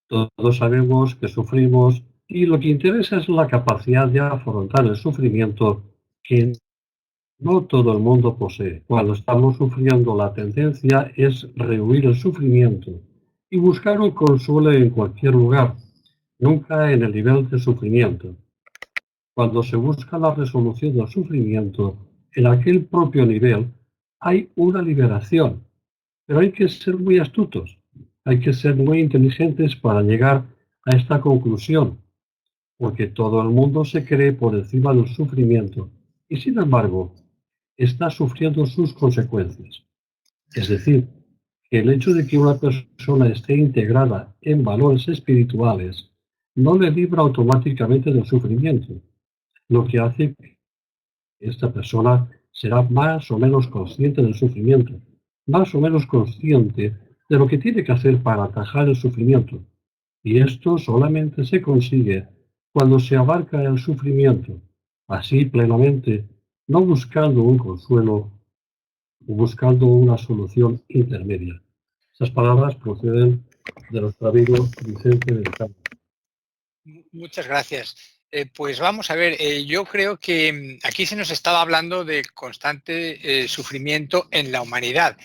S5: Todos sabemos que sufrimos y lo que interesa es la capacidad de afrontar el sufrimiento que no todo el mundo posee. Cuando estamos sufriendo, la tendencia es rehuir el sufrimiento y buscar un consuelo en cualquier lugar, nunca en el nivel de sufrimiento. Cuando se busca la resolución del sufrimiento en aquel propio nivel, hay una liberación, pero hay que ser muy astutos, hay que ser muy inteligentes para llegar a esta conclusión, porque todo el mundo se cree por encima del sufrimiento y sin embargo está sufriendo sus consecuencias. Es decir, que el hecho de que una persona esté integrada en valores espirituales no le libra automáticamente del sufrimiento, lo que hace que esta persona será más o menos consciente del sufrimiento, más o menos consciente de lo que tiene que hacer para atajar el sufrimiento. Y esto solamente se consigue cuando se abarca el sufrimiento, así plenamente, no buscando un consuelo o buscando una solución intermedia. Estas palabras proceden de nuestro amigo Vicente del Campo.
S3: Muchas gracias. Pues vamos a ver, yo creo que aquí se nos estaba hablando de constante sufrimiento en la humanidad.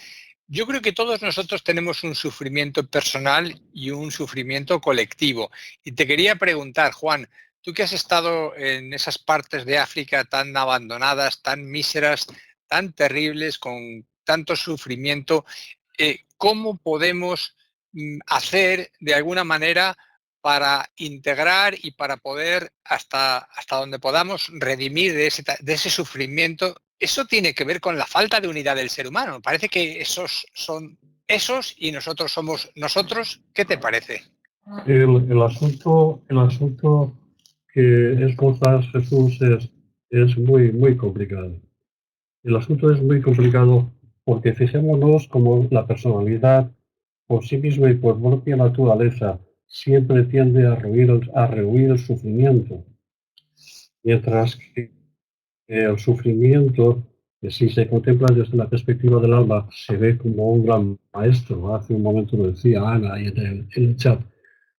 S3: Yo creo que todos nosotros tenemos un sufrimiento personal y un sufrimiento colectivo. Y te quería preguntar, Juan, tú que has estado en esas partes de África tan abandonadas, tan míseras, tan terribles, con tanto sufrimiento, ¿cómo podemos hacer de alguna manera para integrar y para poder hasta donde podamos redimir de ese sufrimiento? Eso tiene que ver con la falta de unidad del ser humano. Parece que esos son esos y nosotros somos nosotros. ¿Qué te parece?
S5: El asunto que esbozas, Jesús, es muy complicado. El asunto es muy complicado porque fijémonos como la personalidad por sí misma y por propia naturaleza siempre tiende a rehuir el sufrimiento, mientras que el sufrimiento, que si se contempla desde la perspectiva del alma, se ve como un gran maestro. Hace un momento lo decía Ana ahí en el chat.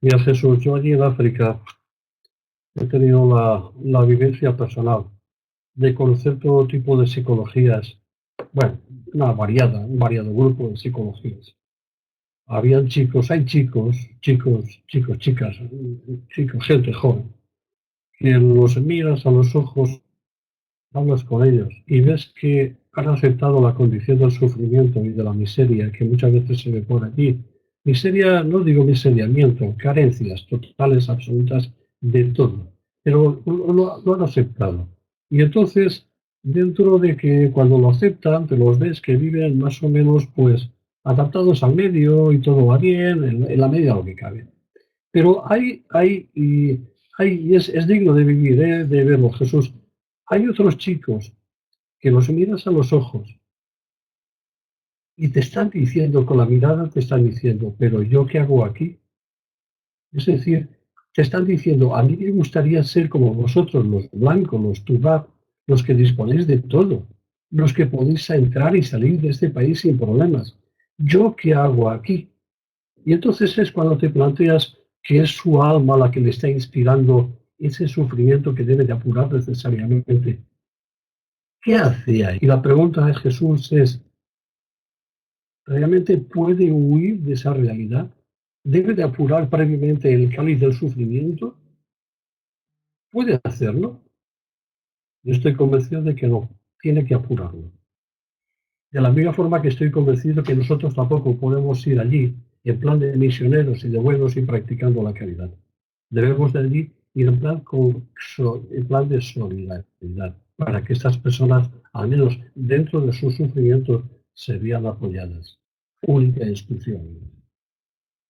S5: Mira, Jesús, yo allí en África he tenido la vivencia personal de conocer todo tipo de psicologías, bueno, un variado grupo de psicologías. Habían chicos, hay chicos, chicas, chicos, gente joven, que los miras a los ojos, hablas con ellos y ves que han aceptado la condición del sufrimiento y de la miseria que muchas veces se ve por allí. Miseria, no digo miseria, miento, carencias totales, absolutas de todo, pero lo han aceptado. Y entonces, dentro de que cuando lo aceptan, te los ves que viven más o menos pues adaptados al medio y todo va bien, en la medida de lo que cabe. Pero es digno de vivir, de verlo, Jesús. Hay otros chicos que los miras a los ojos y te están diciendo, con la mirada te están diciendo, pero ¿yo qué hago aquí? Es decir, te están diciendo, a mí me gustaría ser como vosotros, los blancos, los tubá, los que disponéis de todo, los que podéis entrar y salir de este país sin problemas. ¿Yo qué hago aquí? Y entonces es cuando te planteas que es su alma la que le está inspirando ese sufrimiento que debe de apurar necesariamente. ¿Qué hace ahí? Y la pregunta de Jesús es, ¿realmente puede huir de esa realidad? ¿Debe de apurar previamente el cáliz del sufrimiento? ¿Puede hacerlo? Yo estoy convencido de que no, tiene que apurarlo. De la misma forma que estoy convencido que nosotros tampoco podemos ir allí en plan de misioneros y de buenos y practicando la caridad. Debemos de allí ir en plan de solidaridad, para que estas personas, al menos dentro de sus sufrimientos, se vean apoyadas. Única y exclusivamente.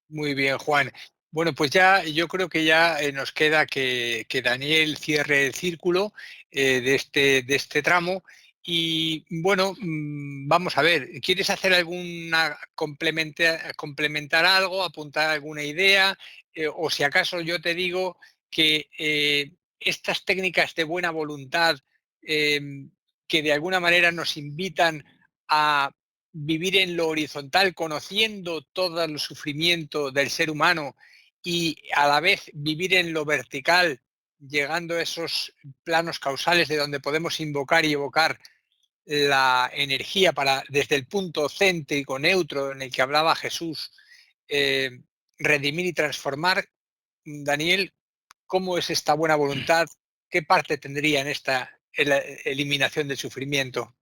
S3: Muy bien, Juan. Bueno, pues ya yo creo que ya nos queda que Daniel cierre el círculo de este tramo. Y bueno, vamos a ver, ¿quieres hacer alguna complementar algo, apuntar alguna idea? O si acaso yo te digo que estas técnicas de buena voluntad que de alguna manera nos invitan a vivir en lo horizontal, conociendo todo el sufrimiento del ser humano y a la vez vivir en lo vertical, llegando a esos planos causales de donde podemos invocar y evocar la energía para, desde el punto céntrico, neutro, en el que hablaba Jesús, redimir y transformar. Daniel, ¿cómo es esta buena voluntad? ¿Qué parte tendría en esta eliminación del sufrimiento?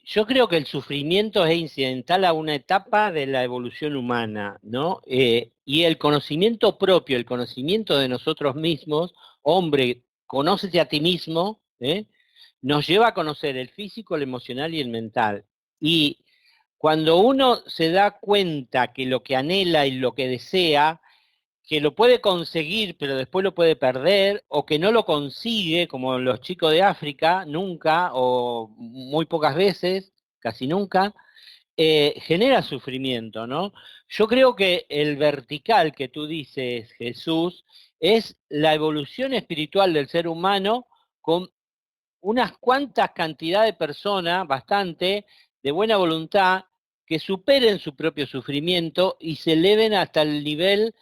S2: Yo creo que el sufrimiento es incidental a una etapa de la evolución humana, ¿no? Y el conocimiento propio, el conocimiento de nosotros mismos, hombre, conócete a ti mismo, nos lleva a conocer el físico, el emocional y el mental. Y cuando uno se da cuenta que lo que anhela y lo que desea, que lo puede conseguir pero después lo puede perder, o que no lo consigue, como los chicos de África, nunca, o muy pocas veces, casi nunca, genera sufrimiento, ¿no? Yo creo que el vertical que tú dices, Jesús, es la evolución espiritual del ser humano con unas cuantas cantidades de personas, bastante, de buena voluntad, que superen su propio sufrimiento y se eleven hasta el nivel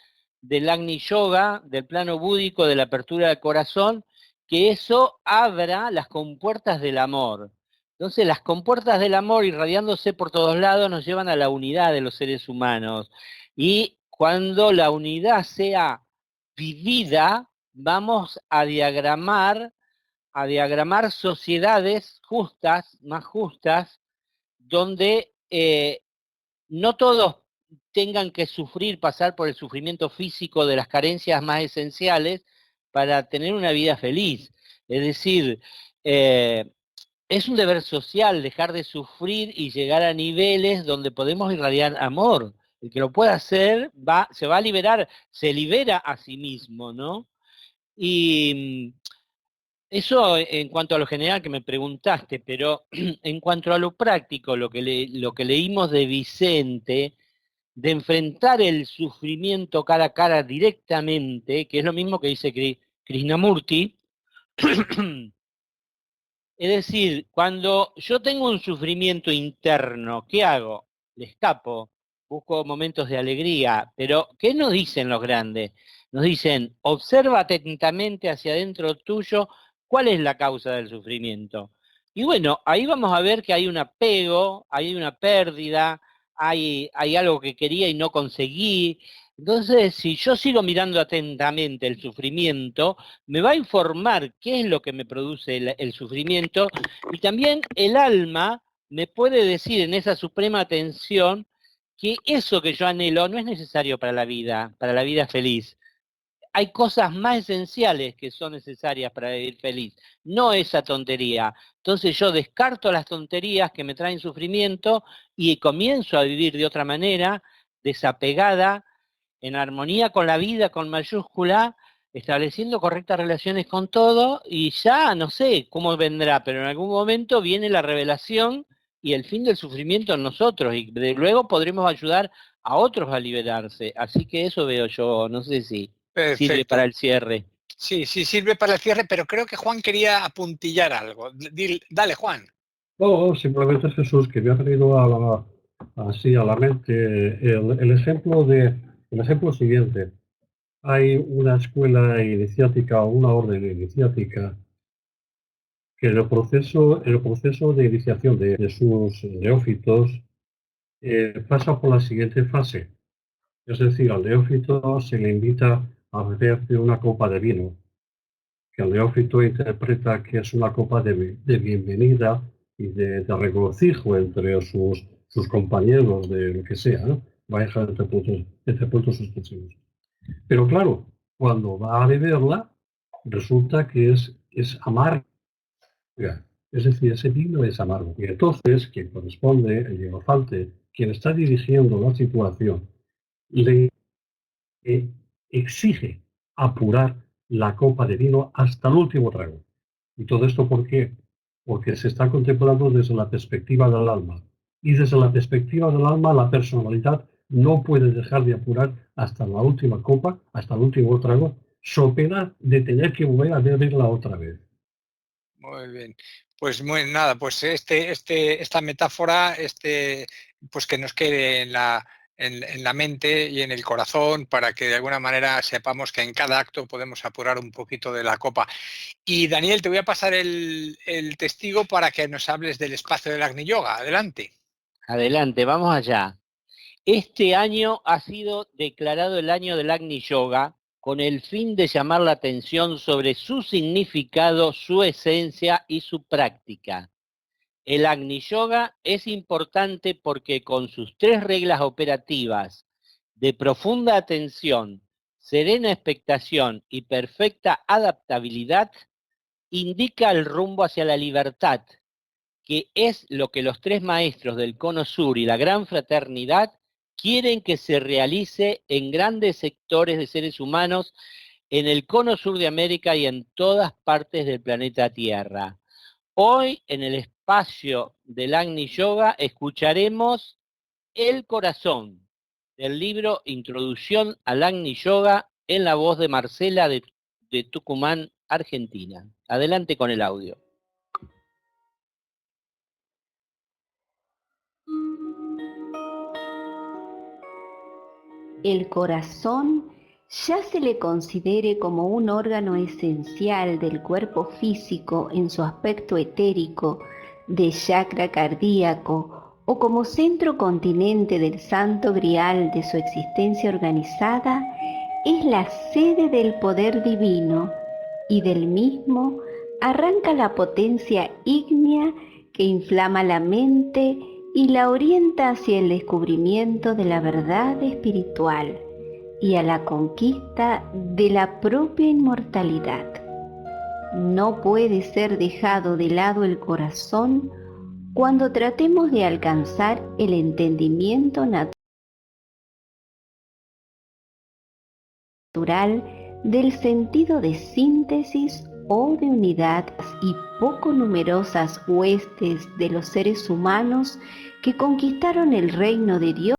S2: del Agni Yoga, del plano búdico, de la apertura del corazón, que eso abra las compuertas del amor. Entonces las compuertas del amor irradiándose por todos lados nos llevan a la unidad de los seres humanos. Y cuando la unidad sea vivida, vamos a diagramar sociedades justas, más justas, donde no todos tengan que sufrir, pasar por el sufrimiento físico de las carencias más esenciales para tener una vida feliz. Es decir, es un deber social dejar de sufrir y llegar a niveles donde podemos irradiar amor. El que lo pueda hacer se va a liberar, se libera a sí mismo, ¿no? Y eso en cuanto a lo general que me preguntaste, pero en cuanto a lo práctico, lo que leímos de Vicente, de enfrentar el sufrimiento cara a cara directamente, que es lo mismo que dice Krishnamurti, es decir, cuando yo tengo un sufrimiento interno, ¿qué hago? Le escapo, busco momentos de alegría, pero ¿qué nos dicen los grandes? Nos dicen, observa atentamente hacia adentro tuyo cuál es la causa del sufrimiento. Y bueno, ahí vamos a ver que hay un apego, hay una pérdida, hay algo que quería y no conseguí. Entonces, si yo sigo mirando atentamente el sufrimiento, me va a informar qué es lo que me produce el sufrimiento, y también el alma me puede decir en esa suprema atención que eso que yo anhelo no es necesario para la vida feliz. Hay cosas más esenciales que son necesarias para vivir feliz, no esa tontería. Entonces yo descarto las tonterías que me traen sufrimiento y comienzo a vivir de otra manera, desapegada, en armonía con la vida, con mayúscula, estableciendo correctas relaciones con todo, y ya no sé cómo vendrá, pero en algún momento viene la revelación y el fin del sufrimiento en nosotros, y luego podremos ayudar a otros a liberarse. Así que eso veo yo, no sé si sirve para el cierre.
S3: Sí, sirve para el cierre, pero creo que Juan quería apuntillar algo. Dale, Juan.
S5: No, simplemente Jesús, que me ha venido así a la mente el ejemplo siguiente. Hay una escuela iniciática o una orden iniciática que en el proceso de iniciación de sus neófitos pasa por la siguiente fase. Es decir, al neófito se le invita a beber de una copa de vino, que el neófito interpreta que es una copa de bienvenida y de regocijo entre sus compañeros de lo que sea, ¿no? Va a dejar entre puntos suspensivos. Pero claro, cuando va a beberla, resulta que es amarga. Es decir, ese vino es amargo. Y entonces, quien corresponde, el hierofante, quien está dirigiendo la situación, le exige apurar la copa de vino hasta el último trago. ¿Y todo esto por qué? Porque se está contemplando desde la perspectiva del alma. Y desde la perspectiva del alma, la personalidad no puede dejar de apurar hasta la última copa, hasta el último trago, so pena de tener que volver a beberla otra vez.
S3: Muy bien. Pues nada, pues esta metáfora, pues que nos quede en la mente y en el corazón para que de alguna manera sepamos que en cada acto podemos apurar un poquito de la copa. Y Daniel, te voy a pasar el testigo para que nos hables del espacio del Agni Yoga. Adelante.
S2: Adelante, vamos allá. Este año ha sido declarado el año del Agni Yoga con el fin de llamar la atención sobre su significado, su esencia y su práctica. El Agni Yoga es importante porque con sus 3 reglas operativas de profunda atención, serena expectación y perfecta adaptabilidad, indica el rumbo hacia la libertad, que es lo que los 3 maestros del Cono Sur y la Gran Fraternidad quieren que se realice en grandes sectores de seres humanos en el Cono Sur de América y en todas partes del planeta Tierra. Hoy, en el espacio del Agni Yoga, escucharemos El Corazón, del libro Introducción al Agni Yoga, en la voz de Marcela de Tucumán, Argentina. Adelante con el audio.
S7: El corazón ya se le considere como un órgano esencial del cuerpo físico en su aspecto etérico, de chakra cardíaco, o como centro continente del santo grial de su existencia organizada, es la sede del poder divino, y del mismo arranca la potencia ígnea que inflama la mente y la orienta hacia el descubrimiento de la verdad espiritual y a la conquista de la propia inmortalidad. No puede ser dejado de lado el corazón cuando tratemos de alcanzar el entendimiento natural del sentido de síntesis o de unidad y poco numerosas huestes de los seres humanos que conquistaron el reino de Dios.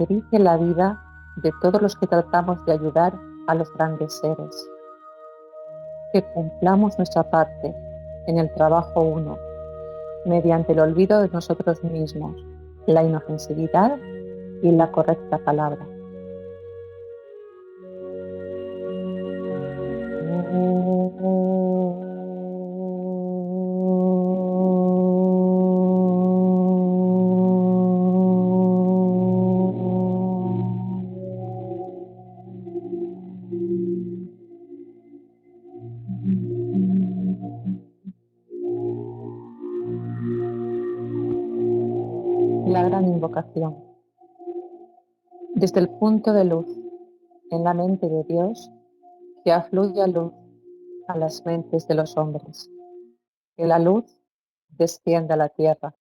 S4: caracterice la vida de todos los que tratamos de ayudar a los grandes seres. Que cumplamos nuestra parte en el trabajo uno, mediante el olvido de nosotros mismos, la inofensividad y la correcta palabra. La gran invocación. Desde el punto de luz en la mente de Dios, que afluya luz a las mentes de los hombres, que la luz descienda a la tierra.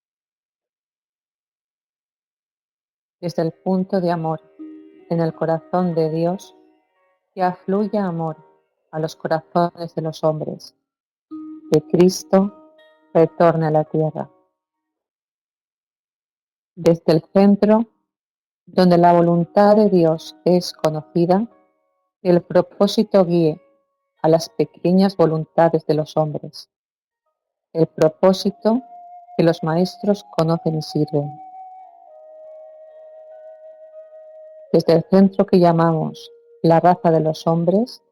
S4: Desde el punto de amor en el corazón de Dios, que afluya amor a los corazones de los hombres, que Cristo retorne a la tierra. Desde el centro, donde la voluntad de Dios es conocida, que el propósito guíe a las pequeñas voluntades de los hombres, el propósito que los maestros conocen y sirven. Desde el centro que llamamos la raza de los hombres,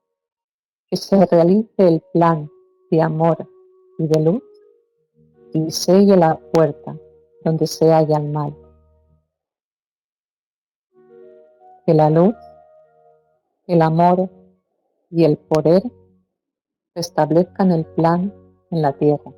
S4: que se realice el plan de amor y de luz y selle la puerta donde se halla el mal. Que la luz, el amor y el poder establezcan el plan en la tierra.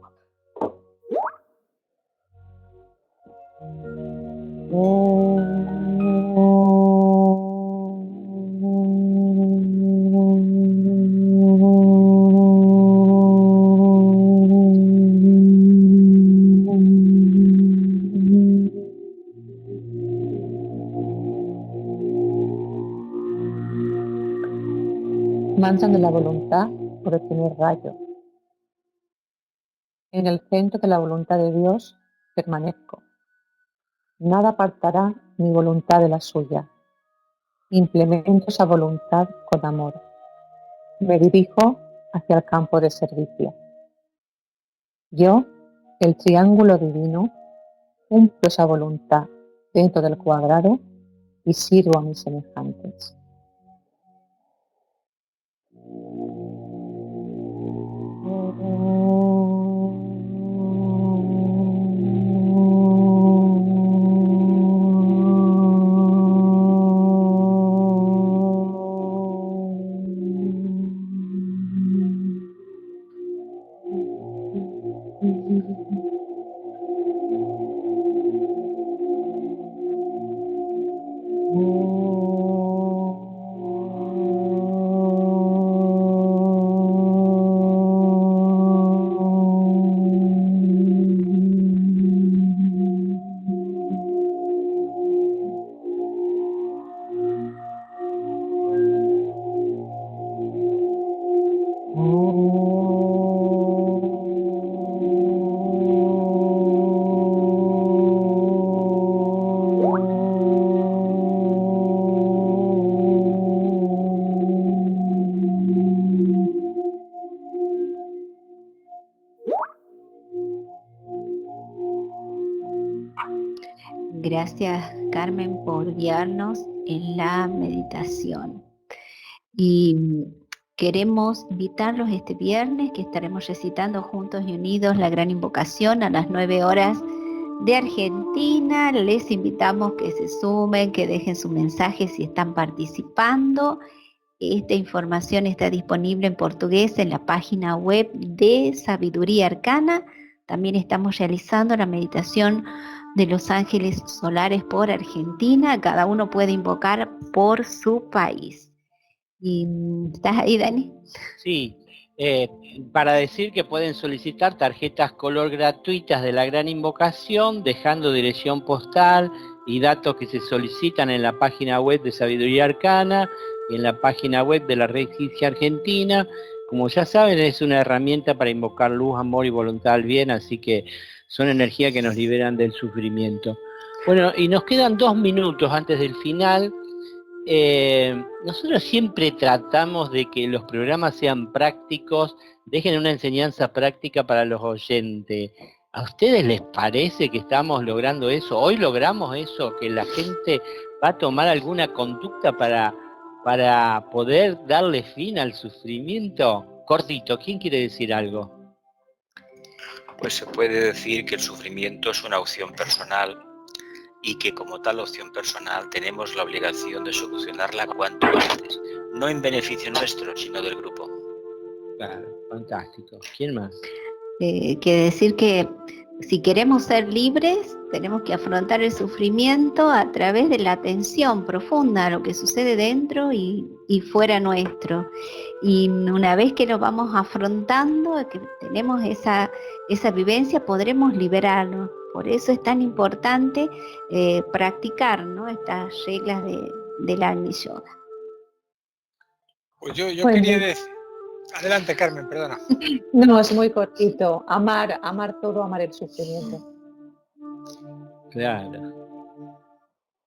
S4: Mansan de la voluntad por el primer rayo. En el centro de la voluntad de Dios permanezco. Nada apartará mi voluntad de la suya. Implemento esa voluntad con amor. Me dirijo hacia el campo de servicio. Yo, el triángulo divino, cumplo esa voluntad dentro del cuadrado y sirvo a mis semejantes.
S7: Gracias, Carmen, por guiarnos en la meditación. Y queremos invitarlos este viernes, que estaremos recitando juntos y unidos la gran invocación a las 9 horas de Argentina. Les invitamos que se sumen, que dejen su mensaje si están participando. Esta información está disponible en portugués en la página web de Sabiduría Arcana. También estamos realizando la meditación de los ángeles solares por Argentina. Cada uno puede invocar por su país. ¿Y estás ahí, Dani?
S2: Sí, para decir que pueden solicitar tarjetas color gratuitas de la gran invocación, dejando dirección postal y datos que se solicitan en la página web de Sabiduría Arcana y en la página web de la Red Egipcia Argentina. Como ya saben, es una herramienta para invocar luz, amor y voluntad al bien, así que son energías que nos liberan del sufrimiento. Bueno, y nos quedan 2 minutos antes del final. Nosotros siempre tratamos de que los programas sean prácticos, dejen una enseñanza práctica para los oyentes. ¿A ustedes les parece que estamos logrando eso? ¿Hoy logramos eso? ¿Que la gente va a tomar alguna conducta para poder darle fin al sufrimiento? Cortito, ¿quién quiere decir algo?
S6: Pues se puede decir que el sufrimiento es una opción personal y que como tal opción personal tenemos la obligación de solucionarla cuanto antes, no en beneficio nuestro, sino del grupo.
S2: Claro, fantástico. ¿Quién más?
S7: Que decir que si queremos ser libres, tenemos que afrontar el sufrimiento a través de la atención profunda a lo que sucede dentro y fuera nuestro. Y una vez que lo vamos afrontando, que tenemos esa vivencia, podremos liberarnos. Por eso es tan importante practicar, ¿no?, estas reglas del Agni Yoga.
S3: Pues yo
S4: Bueno.
S3: quería decir... Adelante, Carmen, perdona.
S4: No, es muy cortito. Amar todo, amar el sufrimiento.
S2: Claro.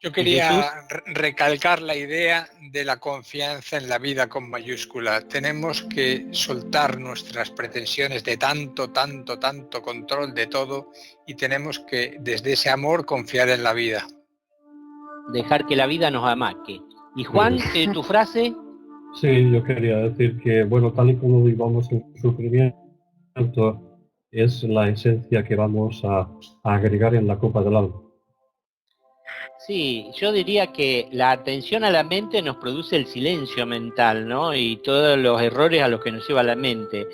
S3: Yo quería recalcar la idea de la confianza en la vida con mayúscula. Tenemos que soltar nuestras pretensiones de tanto control de todo y tenemos que, desde ese amor, confiar en la vida.
S2: Dejar que la vida nos amaque. Y Juan, tu frase.
S5: Sí, yo quería decir que, bueno, tal y como vivamos el sufrimiento, es la esencia que vamos a agregar en la copa del alma.
S2: Sí, yo diría que la atención a la mente nos produce el silencio mental, ¿no? Y todos los errores a los que nos lleva la mente.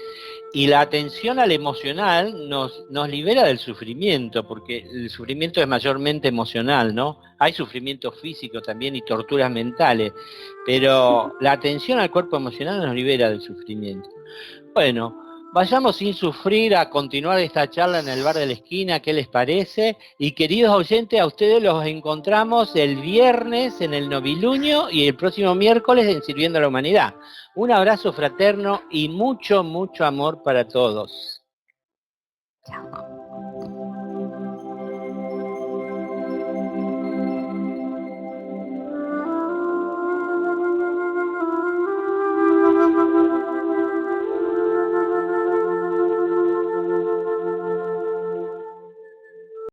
S2: Y la atención al emocional nos libera del sufrimiento, porque el sufrimiento es mayormente emocional, ¿no? Hay sufrimiento físico también y torturas mentales, pero la atención al cuerpo emocional nos libera del sufrimiento. Bueno, vayamos sin sufrir a continuar esta charla en el bar de la esquina, ¿qué les parece? Y queridos oyentes, a ustedes los encontramos el viernes en el Novilunio y el próximo miércoles en Sirviendo a la Humanidad. Un abrazo fraterno y mucho amor para todos.
S7: Chao.